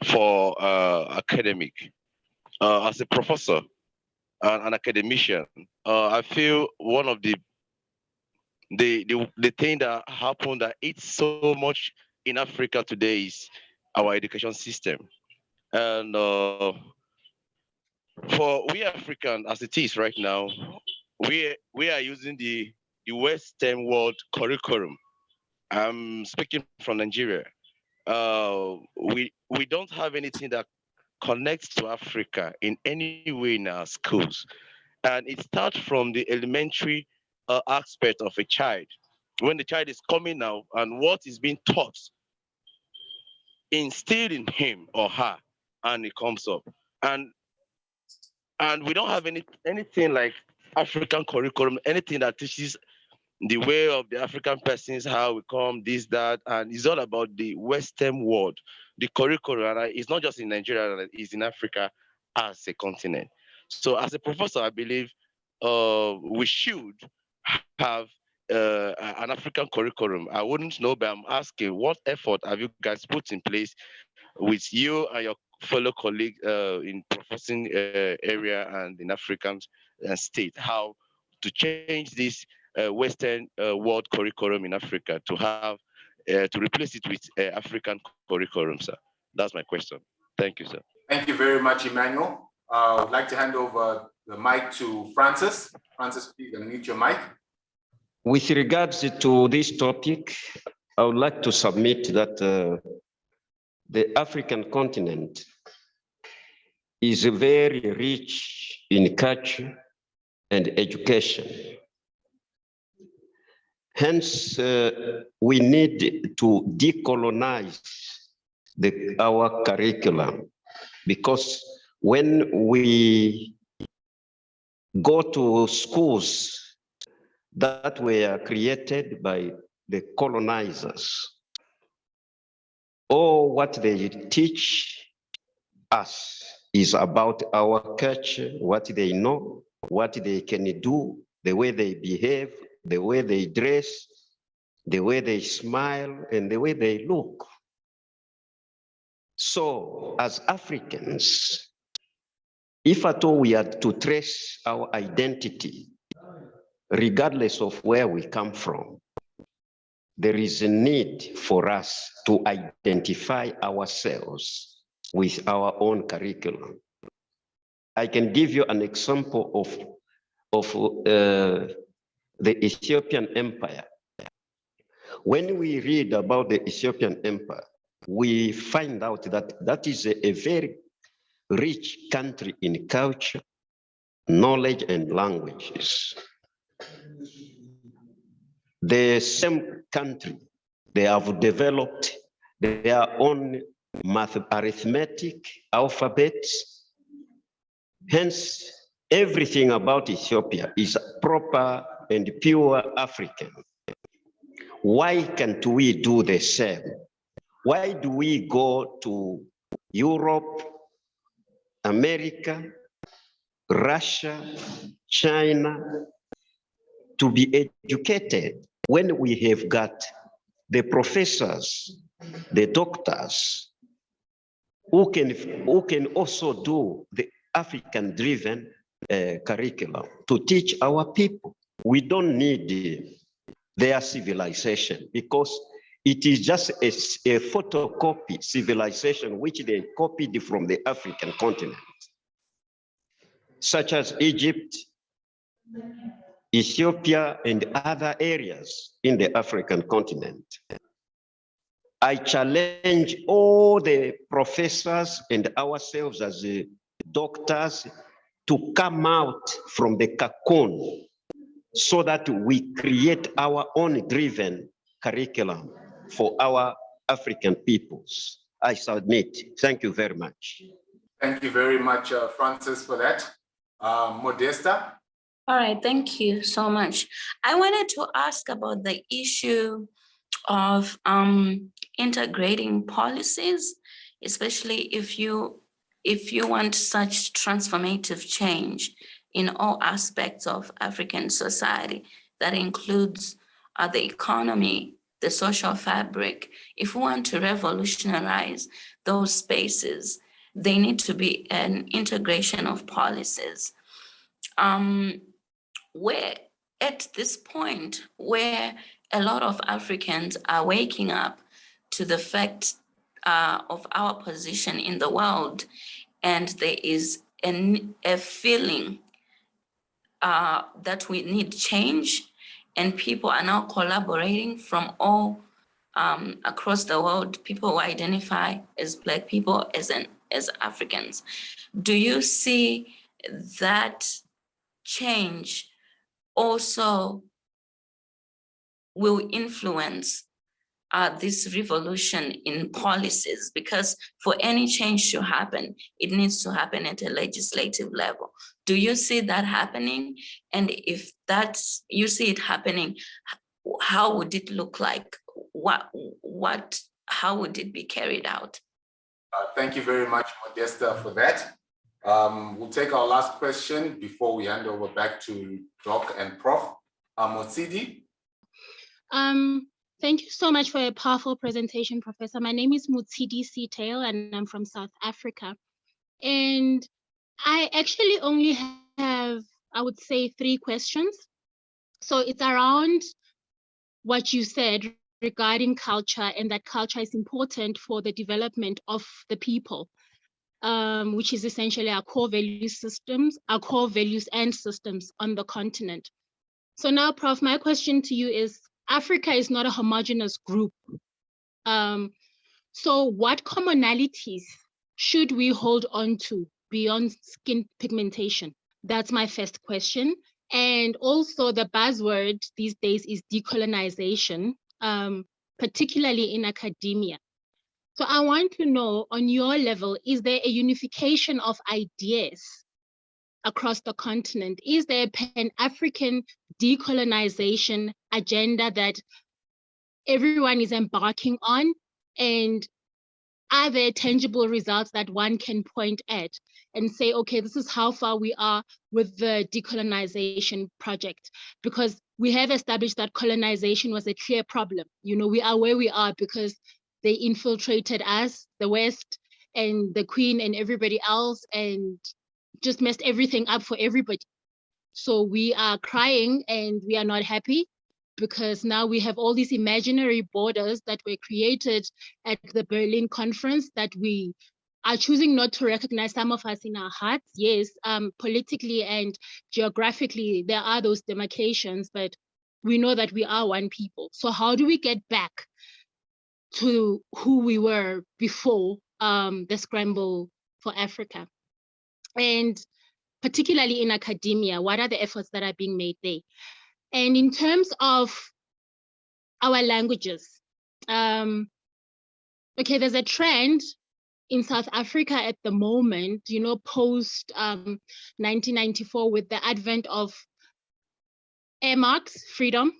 for academic. As a professor and an academician, I feel one of the thing that happened that it's so much in Africa today is our education system. And for we African, as it is right now, we are using the Western world curriculum. I'm speaking from Nigeria. We don't have anything that connects to Africa in any way in our schools. And it starts from the elementary aspect of a child. When the child is coming out and what is being taught, instilled in him or her, and it comes up. And we don't have anything like African curriculum, anything that teaches the way of the African persons, how we come, this, that, and it's all about the Western world. The curriculum, and it's not just in Nigeria, it's in Africa as a continent. So as a professor, I believe we should have an African curriculum. I wouldn't know, but I'm asking, what effort have you guys put in place with you and your fellow colleagues in professing area and in African state, how to change this Western world curriculum in Africa to have to replace it with African curriculum, sir? That's my question. Thank you, sir. Thank you very much, Emmanuel. I would like to hand over the mic to Francis. Francis, please unmute your mic. With regards to this topic, I would like to submit that the African continent is very rich in culture and education. Hence, we need to decolonize our curriculum, because when we go to schools that were created by the colonizers, all what they teach us is about our culture, what they know, what they can do, the way they behave, the way they dress, the way they smile, and the way they look. So, as Africans, if at all we had to trace our identity, regardless of where we come from, there is a need for us to identify ourselves with our own curriculum. I can give you an example of the Ethiopian Empire. When we read about the Ethiopian Empire, we find out that that is a very rich country in culture, knowledge, and languages. The same country, they have developed their own arithmetic, alphabets. Hence, everything about Ethiopia is proper and pure African. Why can't we do the same? Why do we go to Europe, America, Russia, China to be educated when we have got the professors, the doctors, who can also do the African-driven curriculum to teach our people? We don't need their civilization, because it is just a photocopy civilization which they copied from the African continent, such as Egypt, Ethiopia, and other areas in the African continent. I challenge all the professors and ourselves as doctors to come out from the cocoon so that we create our own driven curriculum for our African peoples. I submit. Thank you very much. Thank you very much, Francis, for that. Modesta? All right, thank you so much. I wanted to ask about the issue of integrating policies, especially if you want such transformative change in all aspects of African society. That includes the economy, the social fabric. If we want to revolutionize those spaces, they need to be an integration of policies. We're at this point where a lot of Africans are waking up to the fact of our position in the world, and there is a feeling that we need change, and people are now collaborating from all across the world, people who identify as Black people, as Africans. Do you see that change also will influence this revolution in policies? Because for any change to happen, it needs to happen at a legislative level. Do you see that happening? And if you see it happening, how would it look like? How would it be carried out? Thank you very much, Modesta, for that. We'll take our last question before we hand over back to Doc and Prof. Motsidi. Thank you so much for a powerful presentation, Professor. My name is Mutsidi Sitail, and I'm from South Africa. And I actually only have, I would say, 3 questions. So it's around what you said regarding culture, and that culture is important for the development of the people, which is essentially our core value systems, our core values and systems on the continent. So now, Prof, my question to you is, Africa is not a homogeneous group. So what commonalities should we hold on to beyond skin pigmentation? That's my first question. And also the buzzword these days is decolonization, particularly in academia. So I want to know, on your level, is there a unification of ideas across the continent? Is there a Pan-African decolonization agenda that everyone is embarking on? And are there tangible results that one can point at and say, okay, this is how far we are with the decolonization project? Because we have established that colonization was a clear problem. You know, we are where we are because they infiltrated us, the West and the Queen and everybody else, and just messed everything up for everybody. So we are crying and we are not happy, because now we have all these imaginary borders that were created at the Berlin conference that we are choosing not to recognize. Some of us in our hearts, yes, politically and geographically, there are those demarcations, but we know that we are one people. So how do we get back to who we were before the scramble for Africa? And particularly in academia, what are the efforts that are being made there? And in terms of our languages, okay, there's a trend in South Africa at the moment, you know, post 1994, with the advent of air marks, freedom.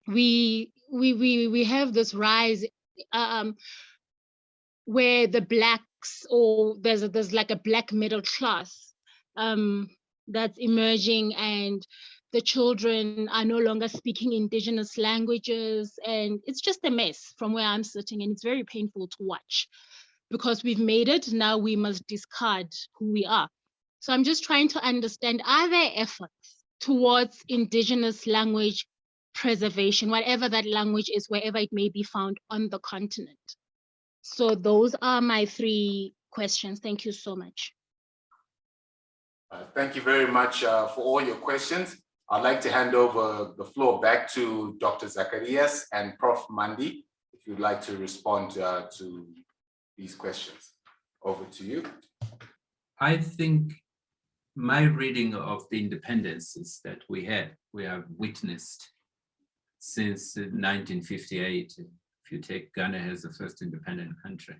We have this rise where the blacks, or there's like a black middle class that's emerging, and the children are no longer speaking indigenous languages, and it's just a mess from where I'm sitting, and it's very painful to watch, because we've made it, now we must discard who we are. So I'm just trying to understand, are there efforts towards indigenous language preservation, whatever that language is, wherever it may be found on the continent? So those are my 3 questions. Thank you so much. Thank you very much for all your questions. I'd like to hand over the floor back to Dr. Zacarias and Prof Mandi, if you'd like to respond to these questions. Over to you. I think my reading of the independences that we have witnessed since 1958, if you take Ghana as the first independent country,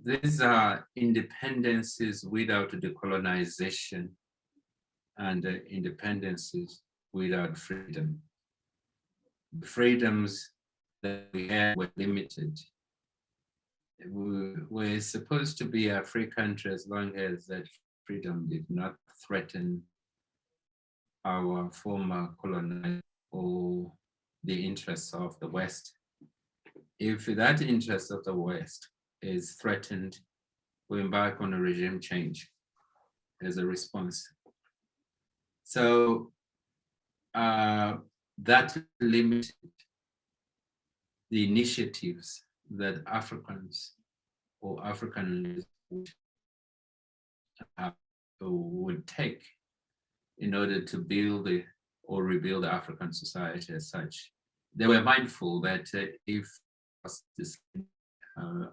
these are independences without decolonization and independences without freedom. The freedoms that we had were limited. We're supposed to be a free country as long as that freedom did not threaten our former colonial or the interests of the West. If that interest of the West is threatened, we embark on a regime change as a response. So that limited the initiatives that Africans or African would take in order to build or rebuild African society as such. They were mindful that if this,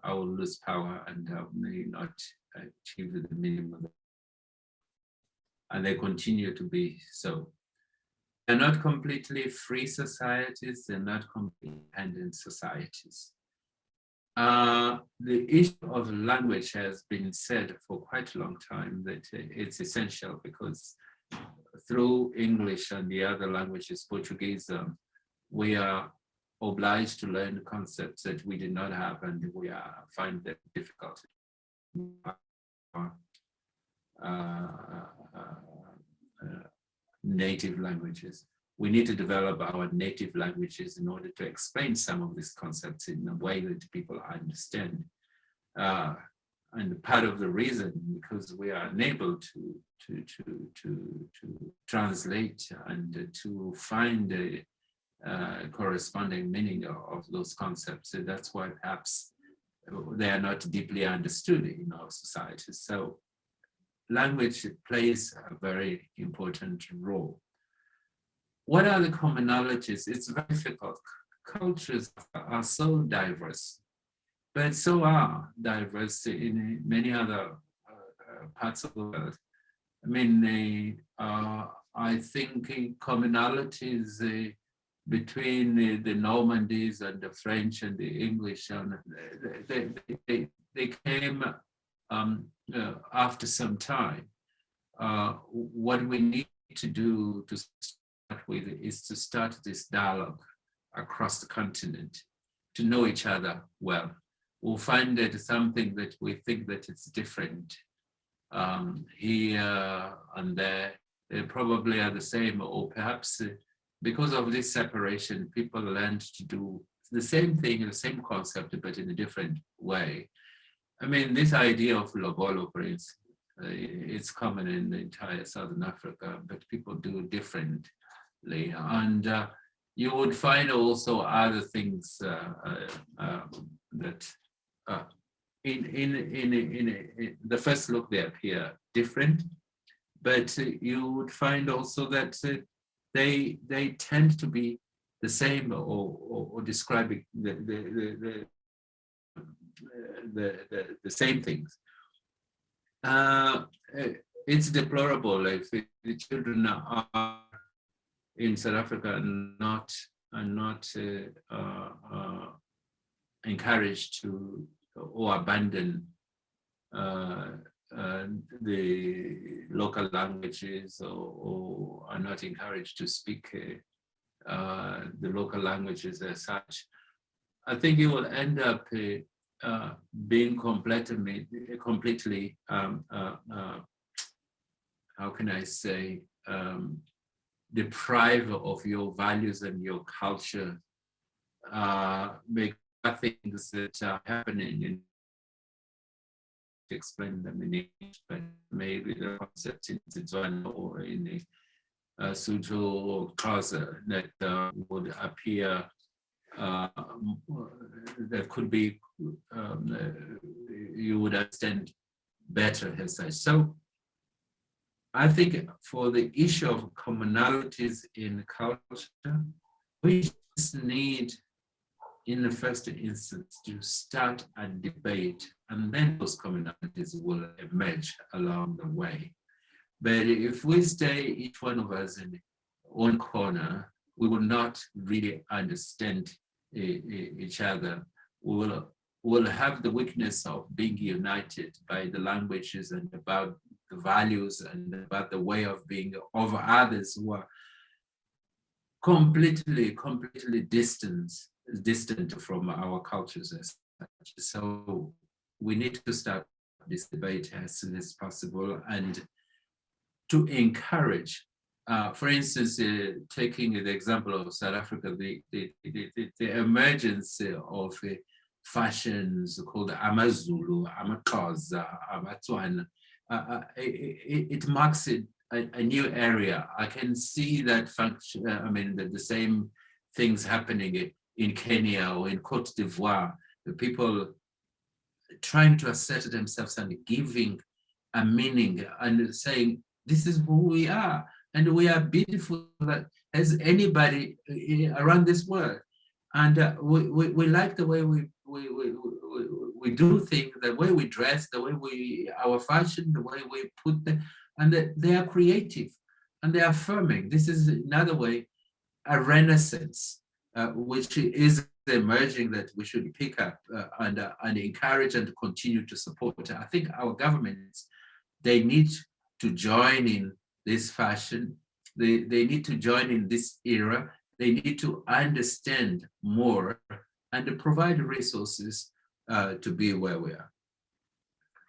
I will lose power and may not achieve the minimum. And they continue to be so. They're not completely free societies, they're not completely independent societies. The issue of language has been said for quite a long time that it's essential, because through English and the other languages, Portuguese, we are obliged to learn concepts that we did not have, and we find that difficult. Native languages. we need to develop our native languages in order to explain some of these concepts in a way that people understand. And part of the reason, because we are unable to translate and to find a corresponding meaning of those concepts. So that's why perhaps they are not deeply understood in our society. So language plays a very important role. What are the commonalities? It's very difficult. Cultures are so diverse, but so are diverse in many other parts of the world. I mean, I think commonalities between the Normandies and the French and the English, and they came after some time. What we need to do to start with is to start this dialogue across the continent, to know each other well. We'll find that something that we think that it's different here and there, they probably are the same, or perhaps because of this separation, people learned to do the same thing, the same concept, but in a different way. I mean, this idea of lobolo, for instance, it's common in the entire Southern Africa, but people do it differently. And you would find also other things that in the first look they appear different, but you would find also that they tend to be the same or describing the same things. It's deplorable if the children are in South Africa are not encouraged to or abandon the local languages or are not encouraged to speak the local languages as such. I think it will end up being completely how can I say, deprive of your values and your culture, make things that are happening in to explain them in English, but maybe the concept in Zitswana or in Sotho or Xhosa that would appear that could be you would understand better as such. So I think for the issue of commonalities in culture, we just need, in the first instance, to start a debate, and then those commonalities will emerge along the way. But if we stay, each one of us in one corner, we will not really understand each other. We'll have the weakness of being united by the languages and about the values and about the way of being of others who are completely distant from our cultures as such. So we need to start this debate as soon as possible and to encourage, for instance, taking the example of South Africa, the emergence of fashions called AmaZulu, AmaXhosa, AmaTswana, it marks a new area. I can see that function, I mean, the same things happening in Kenya or in Cote d'Ivoire, the people trying to assert themselves and giving a meaning and saying, this is who we are, and we are beautiful as anybody around this world. And we like the way we do things, the way we dress, the way our fashion, the way we put them, and they are creative and they are affirming. This is another way, a renaissance, which is emerging that we should pick up and encourage and continue to support. I think our governments, they need to join in this fashion. They need to join in this era. They need to understand more and to provide resources to be where we are.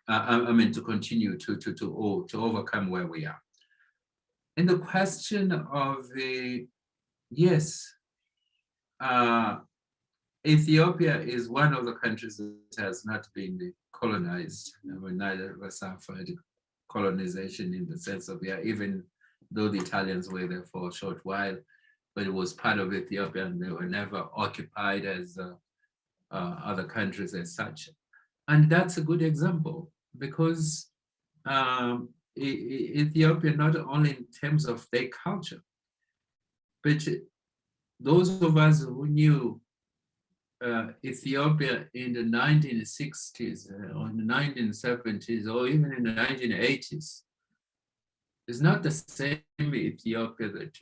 I mean, to continue to overcome where we are. And the question of the yes, Ethiopia is one of the countries that has not been colonized. I mean, neither of us suffered colonization in the sense of, yeah, even though the Italians were there for a short while, but it was part of Ethiopia and they were never occupied as other countries as such. And that's a good example because Ethiopia, not only in terms of their culture, but those of us who knew Ethiopia in the 1960s or in the 1970s or even in the 1980s is not the same Ethiopia that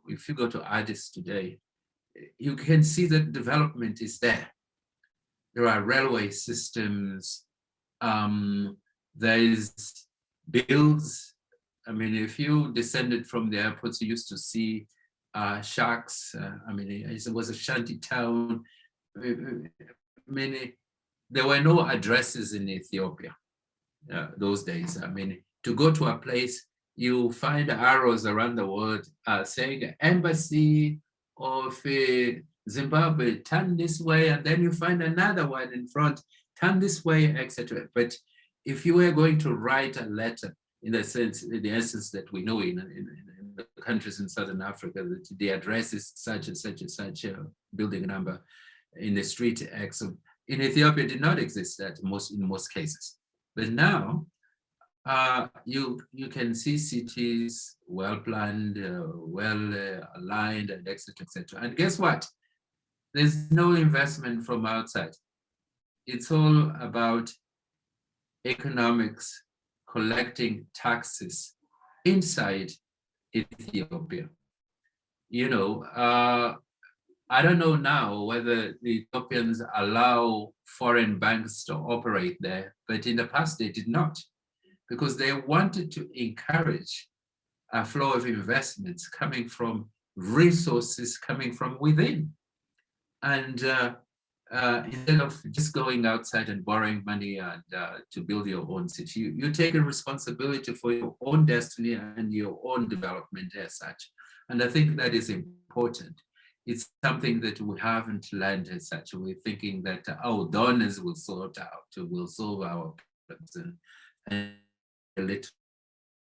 if you go to Addis today, you can see that development is there. There are railway systems, there's builds. I mean, if you descended from the airports, you used to see shacks. I mean, it was a shanty town. I mean, there were no addresses in Ethiopia those days. I mean, to go to a place, you find arrows around the world saying embassy of Zimbabwe, turn this way, and then you find another one in front, turn this way, etc. But if you were going to write a letter, in the sense, in the essence that we know in the countries in Southern Africa, that the address is such and such and such a building number in the street X. In Ethiopia, it did not exist in most cases. But now, you can see cities well planned, well aligned, and etc. etc. And guess what? There's no investment from outside. It's all about economics, collecting taxes inside Ethiopia. You know, I don't know now whether the Ethiopians allow foreign banks to operate there, but in the past they did not, because they wanted to encourage a flow of investments coming from resources coming from within. And instead of just going outside and borrowing money and to build your own city, you take a responsibility for your own destiny and your own development as such. And I think that is important. It's something that we haven't learned as such. We're thinking that our donors will sort out, will solve our problems, and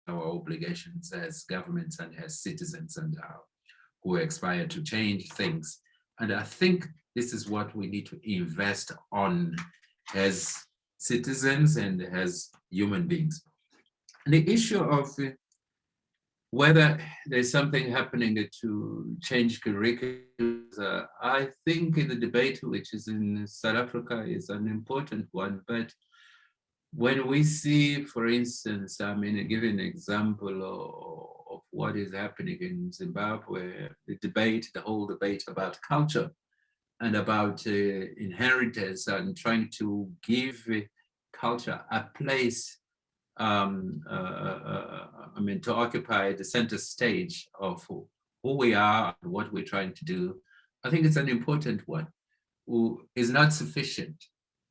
our obligations as governments and as citizens and who aspire to change things. And I think this is what we need to invest on as citizens and as human beings. And the issue of whether there's something happening to change curriculum, I think in the debate which is in South Africa is an important one. But when we see, for instance, I mean, give an example of what is happening in Zimbabwe, the whole debate about culture and about inheritance and trying to give culture a place, I mean, to occupy the center stage of who we are and what we're trying to do. I think it's an important one. Is not sufficient,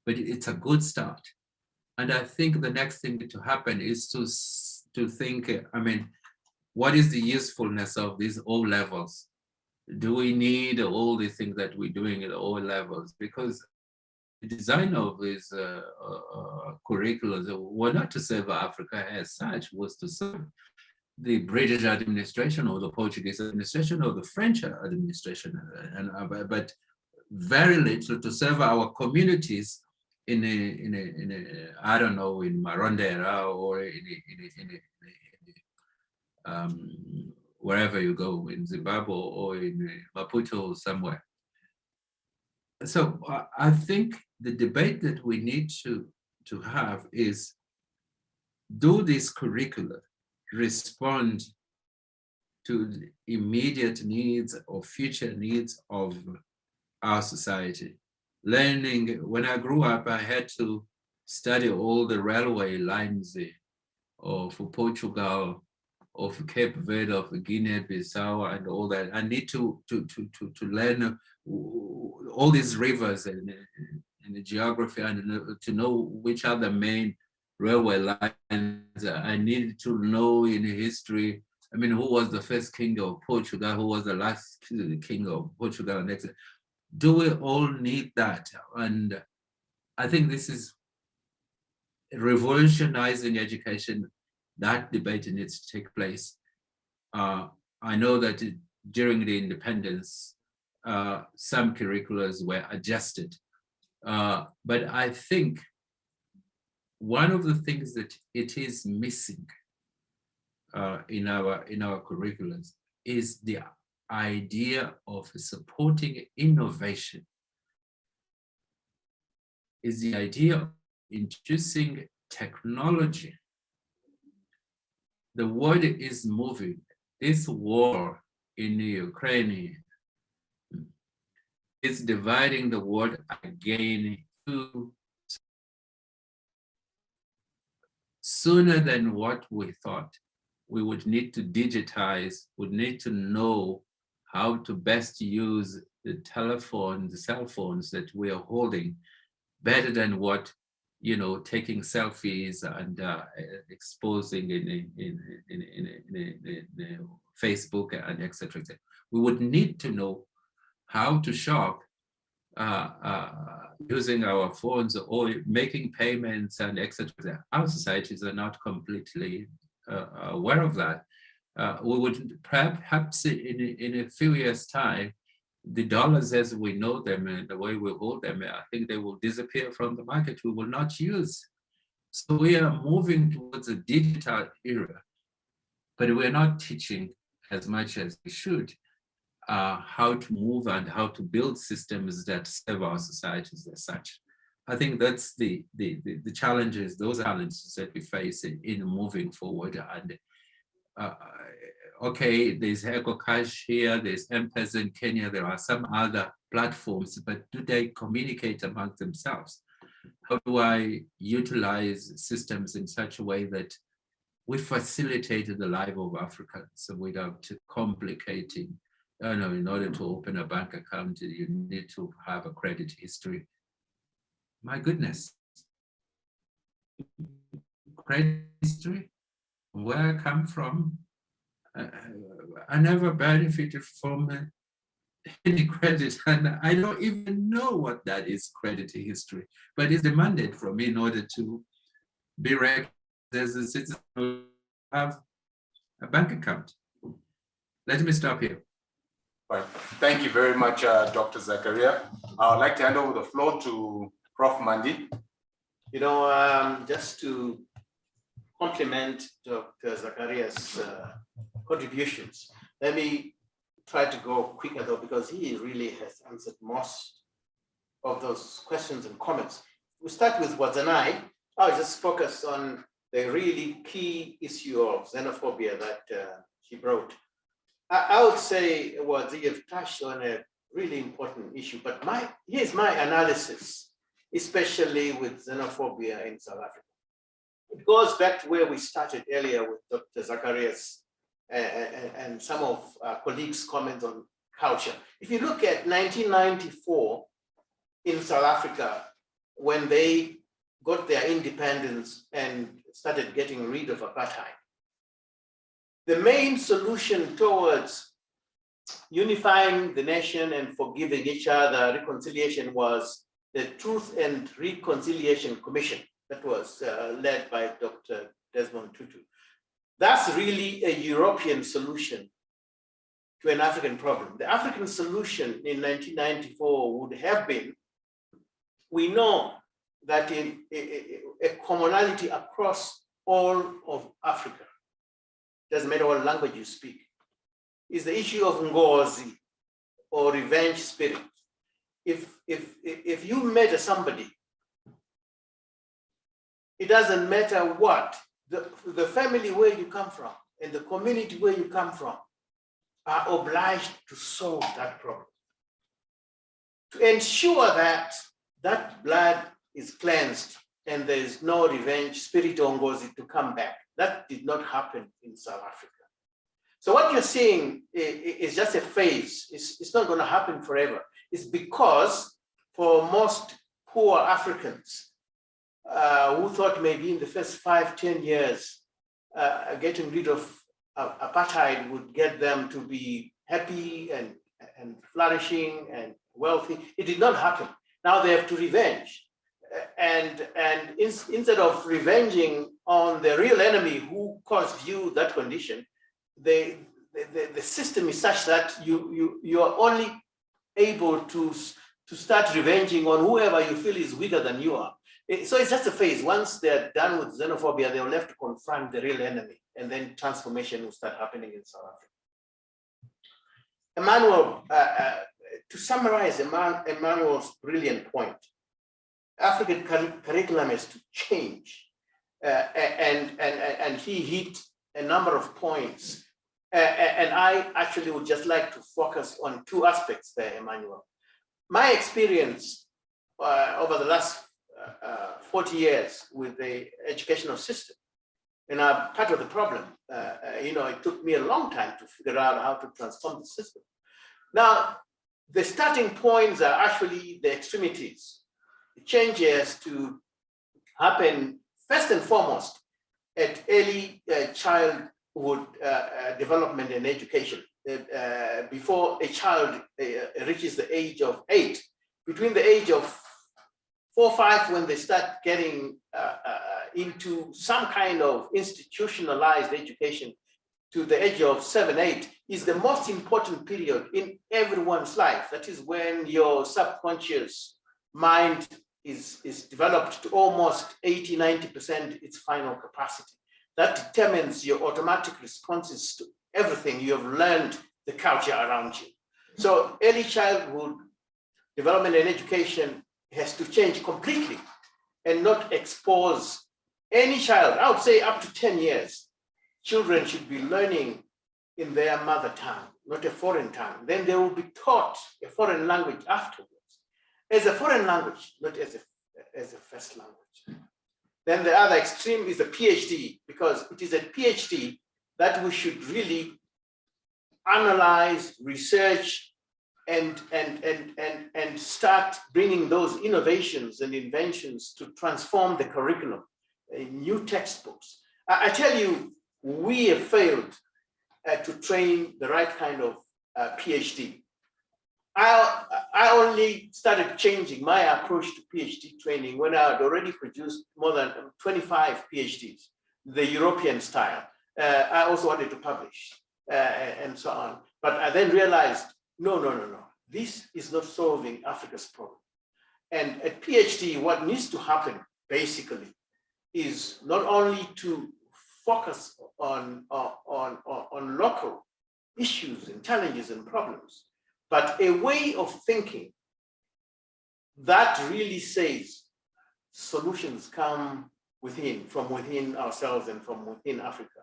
but it's a good start. And I think the next thing to happen is to think, I mean, what is the usefulness of these O levels? Do we need all the things that we're doing at O levels? Because the design of these curriculums were not to serve Africa as such, was to serve the British administration or the Portuguese administration or the French administration, but very little to serve our communities in I don't know, in Marondera or wherever you go, in Zimbabwe or in Maputo or somewhere. So I think the debate that we need to have is, do these curricula respond to the immediate needs or future needs of our society? Learning, when I grew up, I had to study all the railway lines of Portugal, of Cape Verde, of Guinea-Bissau, and all that. I need to learn all these rivers and the geography, and to know which are the main railway lines. I needed to know in history I mean, who was the first king of Portugal? Who was the last king of Portugal? Next, do we all need that? And I think this is revolutionizing education. That debate needs to take place. I know that during the independence, some curriculums were adjusted, but I think one of the things that it is missing in our curriculums is the idea of supporting innovation, is the idea of introducing technology. The world is moving. This war in Ukraine is dividing the world again sooner than what we thought. We would need to digitize, would need to know how to best use the cell phones that we are holding better than what, taking selfies and exposing in Facebook and etc. We would need to know how to shop using our phones or making payments and etc. Our societies are not completely aware of that. We would perhaps in a few years' time, the dollars as we know them and the way we hold them, I think they will disappear from the market. We will not use. So we are moving towards a digital era, but we're not teaching as much as we should how to move and how to build systems that serve our societies as such. I think that's the challenges, those challenges that we face in moving forward. And okay, there's EcoCash here, there's M-Pesa in Kenya, there are some other platforms, but do they communicate among themselves? How do I utilize systems in such a way that we facilitate the life of Africans without complicating? In order to open a bank account, you need to have a credit history. My goodness. Credit history, where I come from, I never benefited from any credit, and I don't even know what that is, credit history, but it's demanded from me in order to be recognized as a citizen who have a bank account. Let me stop here. Right. Thank you very much, Dr. Zacarias. I'd like to hand over the floor to Prof Mandi. Just to complement Dr. Zacarias' contributions, let me try to go quicker though, because he really has answered most of those questions and comments. We start with Wadzanai. I'll just focus on the really key issue of xenophobia that he brought. I would say, Wadzi, you've touched on a really important issue, but here's my analysis, especially with xenophobia in South Africa. It goes back to where we started earlier with Dr. Zacarias and some of our colleagues' comments on culture. If you look at 1994 in South Africa, when they got their independence and started getting rid of apartheid, the main solution towards unifying the nation and forgiving each other, reconciliation, was the Truth and Reconciliation Commission that was led by Dr. Desmond Tutu. That's really a European solution to an African problem. The African solution in 1994 would have been, we know that in a commonality across all of Africa, doesn't matter what language you speak, is the issue of ngozi or revenge spirit. If you murder somebody, it doesn't matter what, the family where you come from and the community where you come from are obliged to solve that problem. To ensure that that blood is cleansed and there is no revenge spirit or ngozi to come back. That did not happen in South Africa. So what you're seeing is just a phase. It's not going to happen forever. It's because for most poor Africans who thought maybe in the first 5-10 years, getting rid of apartheid would get them to be happy and flourishing and wealthy. It did not happen. Now they have to revenge. And instead of revenging on the real enemy who caused you that condition, the system is such that you are only able to start revenging on whoever you feel is weaker than you are. So it's just a phase. Once they're done with xenophobia, they're left to confront the real enemy, and then transformation will start happening in South Africa. Emmanuel, to summarize Emmanuel's brilliant point, African curriculum has to change, and he hit a number of points. And I actually would just like to focus on two aspects there, Emmanuel. My experience over the last 40 years with the educational system, and I'm part of the problem. It took me a long time to figure out how to transform the system. Now, the starting points are actually the extremities. The change has to happen first and foremost at early childhood development and education. Before a child reaches the age of 8, between the age of 4 or 5, when they start getting into some kind of institutionalized education, to the age of 7, 8, is the most important period in everyone's life. That is when your subconscious mind is developed to almost 80, 90% its final capacity. That determines your automatic responses to everything you have learned, the culture around you. So early childhood development and education has to change completely and not expose any child. I would say up to 10 years, children should be learning in their mother tongue, not a foreign tongue. Then they will be taught a foreign language afterwards, as a foreign language, not as a first language. Then the other extreme is a PhD, because it is a PhD that we should really analyze, research, and start bringing those innovations and inventions to transform the curriculum, new textbooks. I tell you, we have failed to train the right kind of PhD. I only started changing my approach to PhD training when I had already produced more than 25 PhDs, the European style. I also wanted to publish and so on. But I then realized, no. This is not solving Africa's problem. And at PhD, what needs to happen basically is not only to focus on local issues and challenges and problems, but a way of thinking that really says solutions come from within ourselves and from within Africa.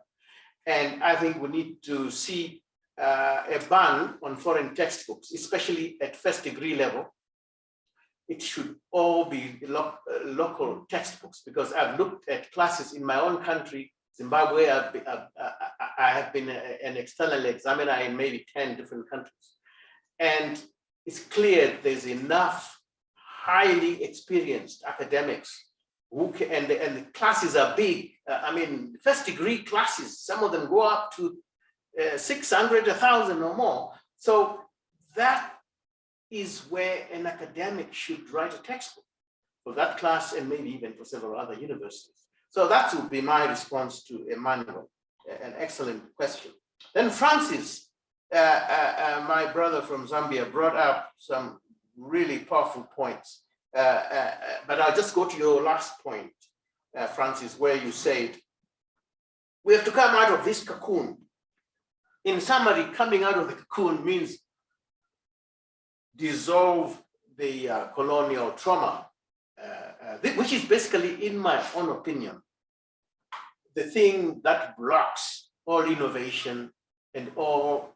And I think we need to see a ban on foreign textbooks, especially at first degree level. It should all be local textbooks, because I've looked at classes in my own country, Zimbabwe. I have been an external examiner in maybe 10 different countries. And it's clear there's enough highly experienced academics who can, and the classes are big. I mean, first degree classes, some of them go up to 600, 1,000 or more. So that is where an academic should write a textbook for that class, and maybe even for several other universities. So that would be my response to Emmanuel. An excellent question. Then Francis, my brother from Zambia, brought up some really powerful points. But I'll just go to your last point, Francis, where you said, we have to come out of this cocoon. In summary, coming out of the cocoon means dissolve the colonial trauma, which is basically, in my own opinion, the thing that blocks all innovation and all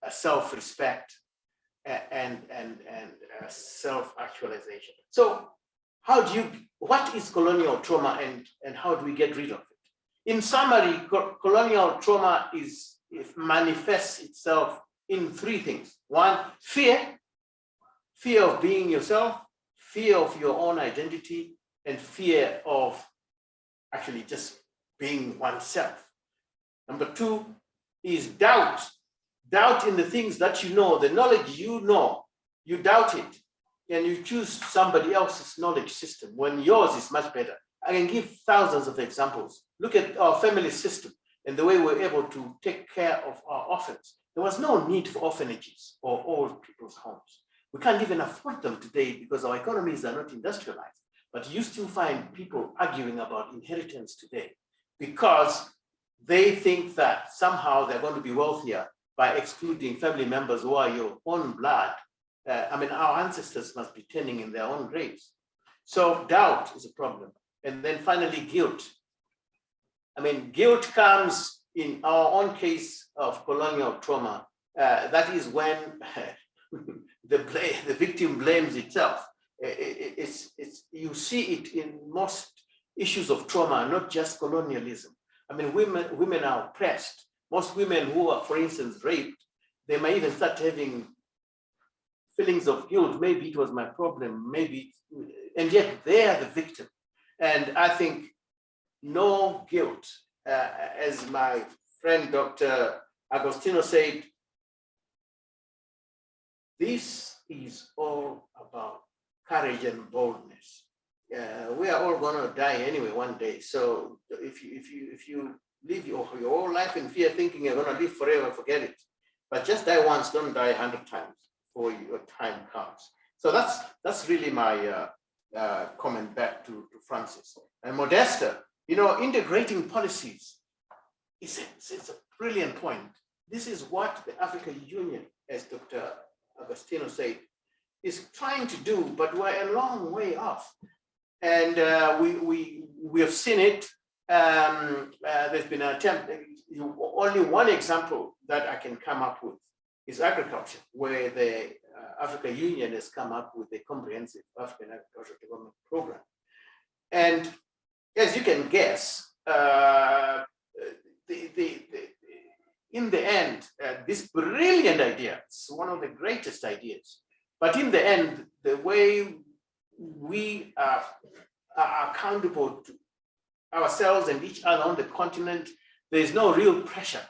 self-respect and self-actualization. So what is colonial trauma, and how do we get rid of it? In summary, colonial trauma it manifests itself in 3 things. 1, fear of being yourself, fear of your own identity, and fear of actually just being oneself. Number 2, is doubt. Doubt in the things that you know, the knowledge you know, you doubt it, and you choose somebody else's knowledge system when yours is much better. I can give thousands of examples. Look at our family system and the way we're able to take care of our orphans. There was no need for orphanages or old people's homes. We can't even afford them today because our economies are not industrialized. But you still find people arguing about inheritance today because they think that somehow they're going to be wealthier by excluding family members who are your own blood. I mean, our ancestors must be turning in their own graves. So doubt is a problem. And then finally, guilt. I mean, guilt comes in our own case of colonial trauma. That is when the victim blames itself. You see it in most issues of trauma, not just colonialism. I mean, women are oppressed. Most women who are, for instance, raped, they may even start having feelings of guilt. Maybe it was my problem, maybe, and yet they are the victim. And I think no guilt, as my friend Dr. Agostinho said, this is all about courage and boldness. We are all going to die anyway one day. So if you live your whole life in fear, thinking you're going to live forever, forget it. But just die once, don't die 100 times before your time comes. So that's really my comment back to Francis. And Modesta, you know, integrating policies is a brilliant point. This is what the African Union, as Dr. Agostinho said, is trying to do, but we're a long way off. And we have seen it. There's been an attempt. Only one example that I can come up with is agriculture, where the African Union has come up with a comprehensive African agricultural development program. And as you can guess, in the end, this brilliant idea, it's one of the greatest ideas. But in the end, the way we are accountable to ourselves and each other on the continent, there is no real pressure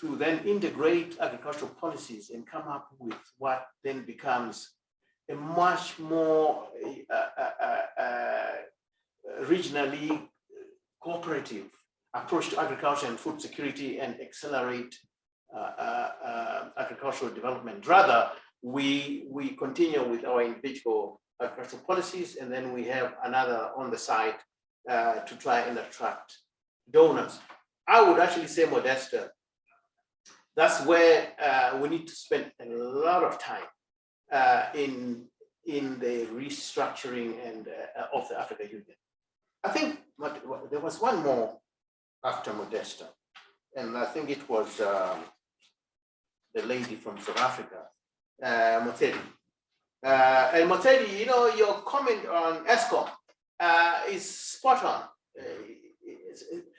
to then integrate agricultural policies and come up with what then becomes a much more regionally cooperative approach to agriculture and food security and accelerate agricultural development. Rather, we continue with our individual agricultural policies, and then we have another on the side to try and attract donors. I would actually say, Modesta, that's where we need to spend a lot of time in the restructuring and of the African Union. I think there was one more after Modesta, and I think it was the lady from South Africa, Motedi. And Motedi, you know, your comment on ESCOM is spot on.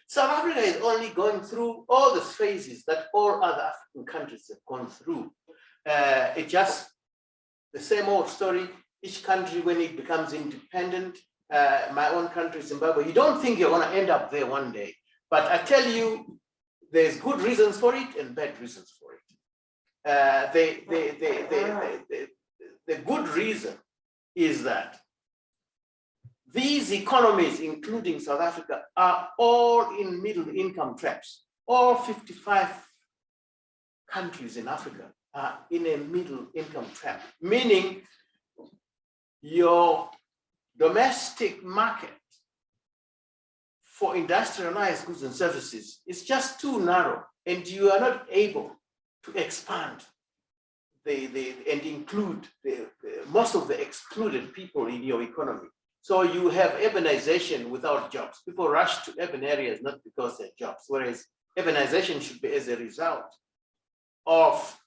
South Africa is only going through all the phases that all other African countries have gone through. It just the same old story. Each country, when it becomes independent, my own country, Zimbabwe, you don't think you're going to end up there one day. But I tell you, there's good reasons for it and bad reasons for it. The good reason is that these economies, including South Africa, are all in middle income traps. All 55 countries in Africa are in a middle income trap, meaning your domestic market for industrialized goods and services is just too narrow, and you are not able to expand and include most of the excluded people in your economy. So you have urbanization without jobs. People rush to urban areas not because they're jobs, whereas urbanization should be as a result of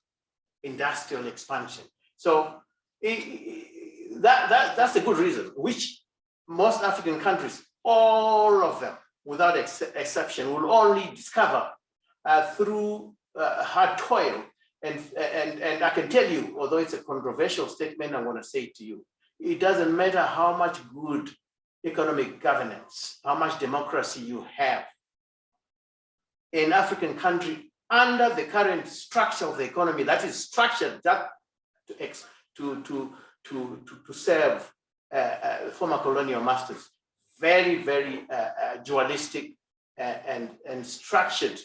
industrial expansion. So that's a good reason, which most African countries, all of them, without exception, will only discover through hard toil. And I can tell you, although it's a controversial statement, I want to say it to you, it doesn't matter how much good economic governance, how much democracy you have. An African country under the current structure of the economy that is structured that to serve former colonial masters, very, very dualistic and structured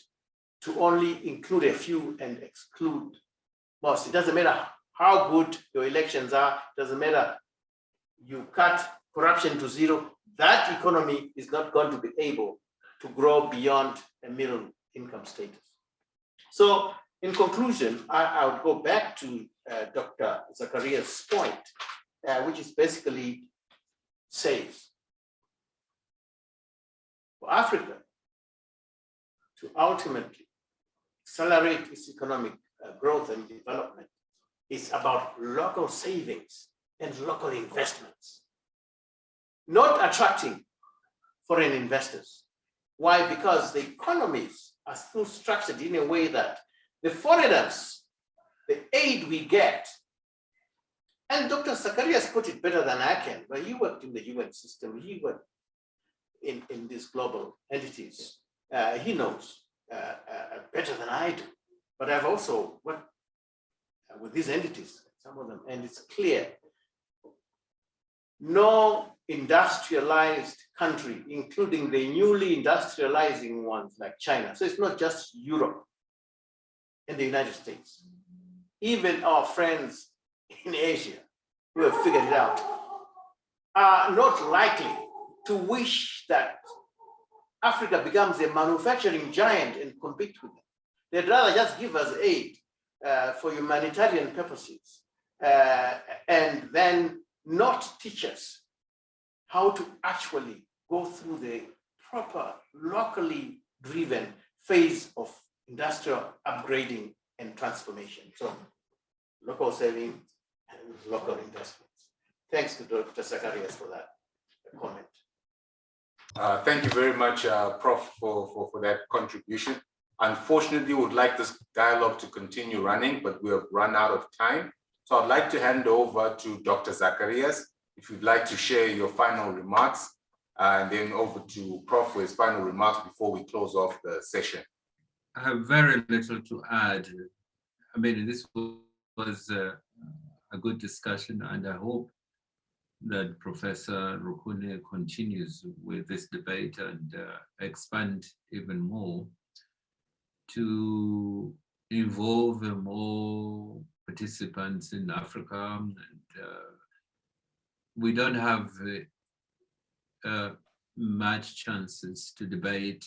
to only include a few and exclude most. It doesn't matter how good your elections are, it doesn't matter, you cut corruption to zero, that economy is not going to be able to grow beyond a middle income status. So in conclusion, I would go back to Dr. Zacarias' point, which is basically says, for Africa to ultimately accelerate its economic growth and development is about local savings and local investments, not attracting foreign investors. Why? Because the economies are still structured in a way that the foreigners, the aid we get, and Dr. Zacarias put it better than I can, but he worked in the UN system, he worked in these global entities. He knows better than I do, but I've also worked with these entities, some of them, and it's clear. No industrialized country, including the newly industrializing ones like China, so it's not just Europe and the United States, even our friends in Asia who have figured it out, are not likely to wish that Africa becomes a manufacturing giant and compete with them. They'd rather just give us aid for humanitarian purposes and then not teach us how to actually go through the proper locally driven phase of industrial upgrading and transformation. So local saving and local investments. Thanks to Dr. Zacarias for that comment. Thank you very much, Prof, for that contribution. Unfortunately, we would like this dialogue to continue running, but we have run out of time. So I'd like to hand over to Dr. Zacarias, if you'd like to share your final remarks, and then over to Prof for his final remarks before we close off the session. I have very little to add. I mean, this was a good discussion, and I hope that Professor Rukuni continues with this debate and expand even more to involve more participants in Africa. And we don't have much chances to debate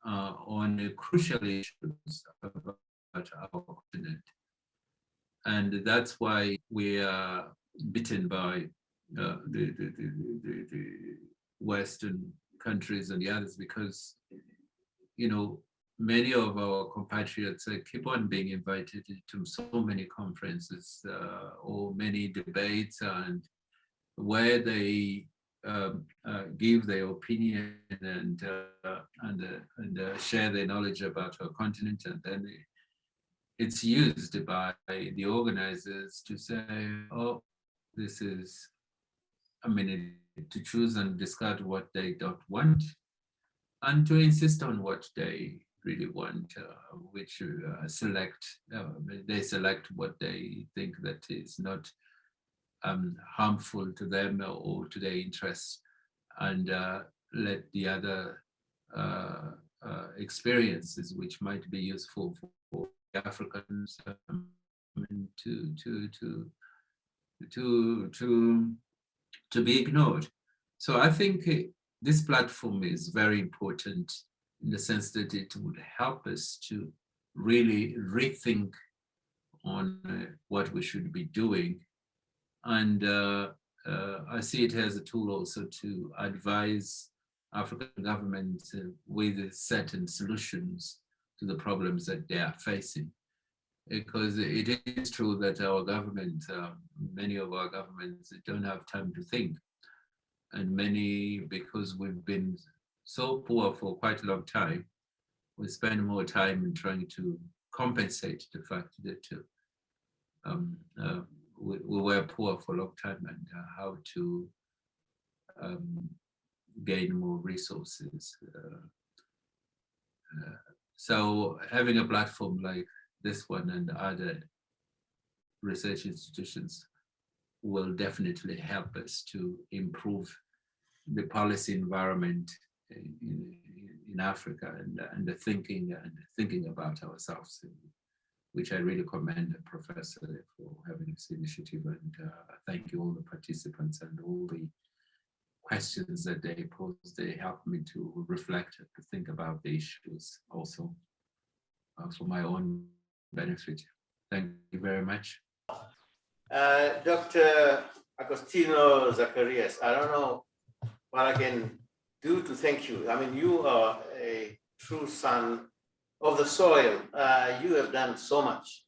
on crucial issues about our continent. And that's why we are bitten by the Western countries and the others, because, you know, many of our compatriots keep on being invited to so many conferences or many debates, and where they give their opinion and share their knowledge about our continent, and then it's used by the organizers to say, oh, this is, I mean, to choose and discard what they don't want, and to insist on what they really want, which they select what they think that is not harmful to them or to their interests, and let the other experiences which might be useful for Africans to be ignored. So I think this platform is very important in the sense that it would help us to really rethink on what we should be doing. And I see it as a tool also to advise African governments with certain solutions to the problems that they are facing. Because it is true that our government, many of our governments don't have time to think. And many, because we've been so poor for quite a long time, we spend more time in trying to compensate the fact that we were poor for a long time, and how to gain more resources. So having a platform like this one and other research institutions will definitely help us to improve the policy environment in Africa and the thinking about ourselves, which I really commend the professor for having this initiative, and thank you all the participants and all the questions that they posed. They helped me to reflect, to think about the issues also for my own benefit. Thank you very much. Dr. Agostinho Zacarias, I don't know what I can do to thank you. I mean, you are a true son of the soil. You have done so much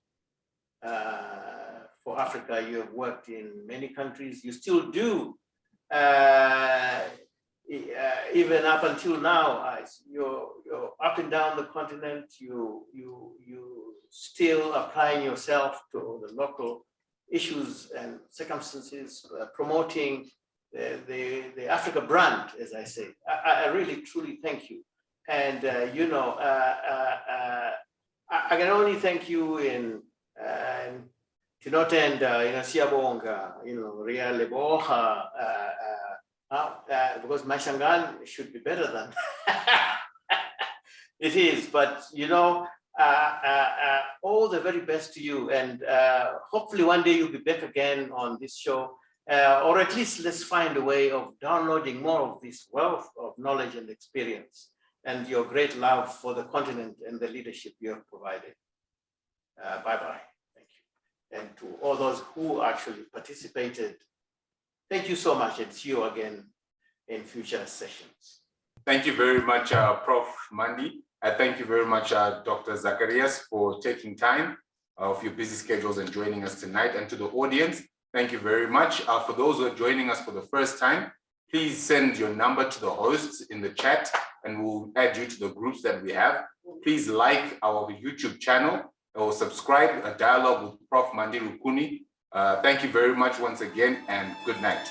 for Africa. You have worked in many countries. You still do. Even up until now, you're up and down the continent. You still applying yourself to the local issues and circumstances, promoting the Africa brand, as I say. I really, truly thank you. And, you know, I can only thank you in to not end, you know, Siyabonga, you know, Ria Leboha, because Mashangan should be better than it is. But, you know, all the very best to you. And hopefully one day you'll be back again on this show. Or at least let's find a way of downloading more of this wealth of knowledge and experience and your great love for the continent and the leadership you have provided. Bye-bye. Thank you. And to all those who actually participated, thank you so much, and see you again in future sessions. Thank you very much, Prof Mandi. Thank you very much, Dr. Zacarias, for taking time of your busy schedules and joining us tonight. And to the audience, thank you very much. For those who are joining us for the first time, please send your number to the hosts in the chat and we'll add you to the groups that we have. Please like our YouTube channel or subscribe, a dialogue with Prof Mandi Rukuni. Thank you very much once again, and good night.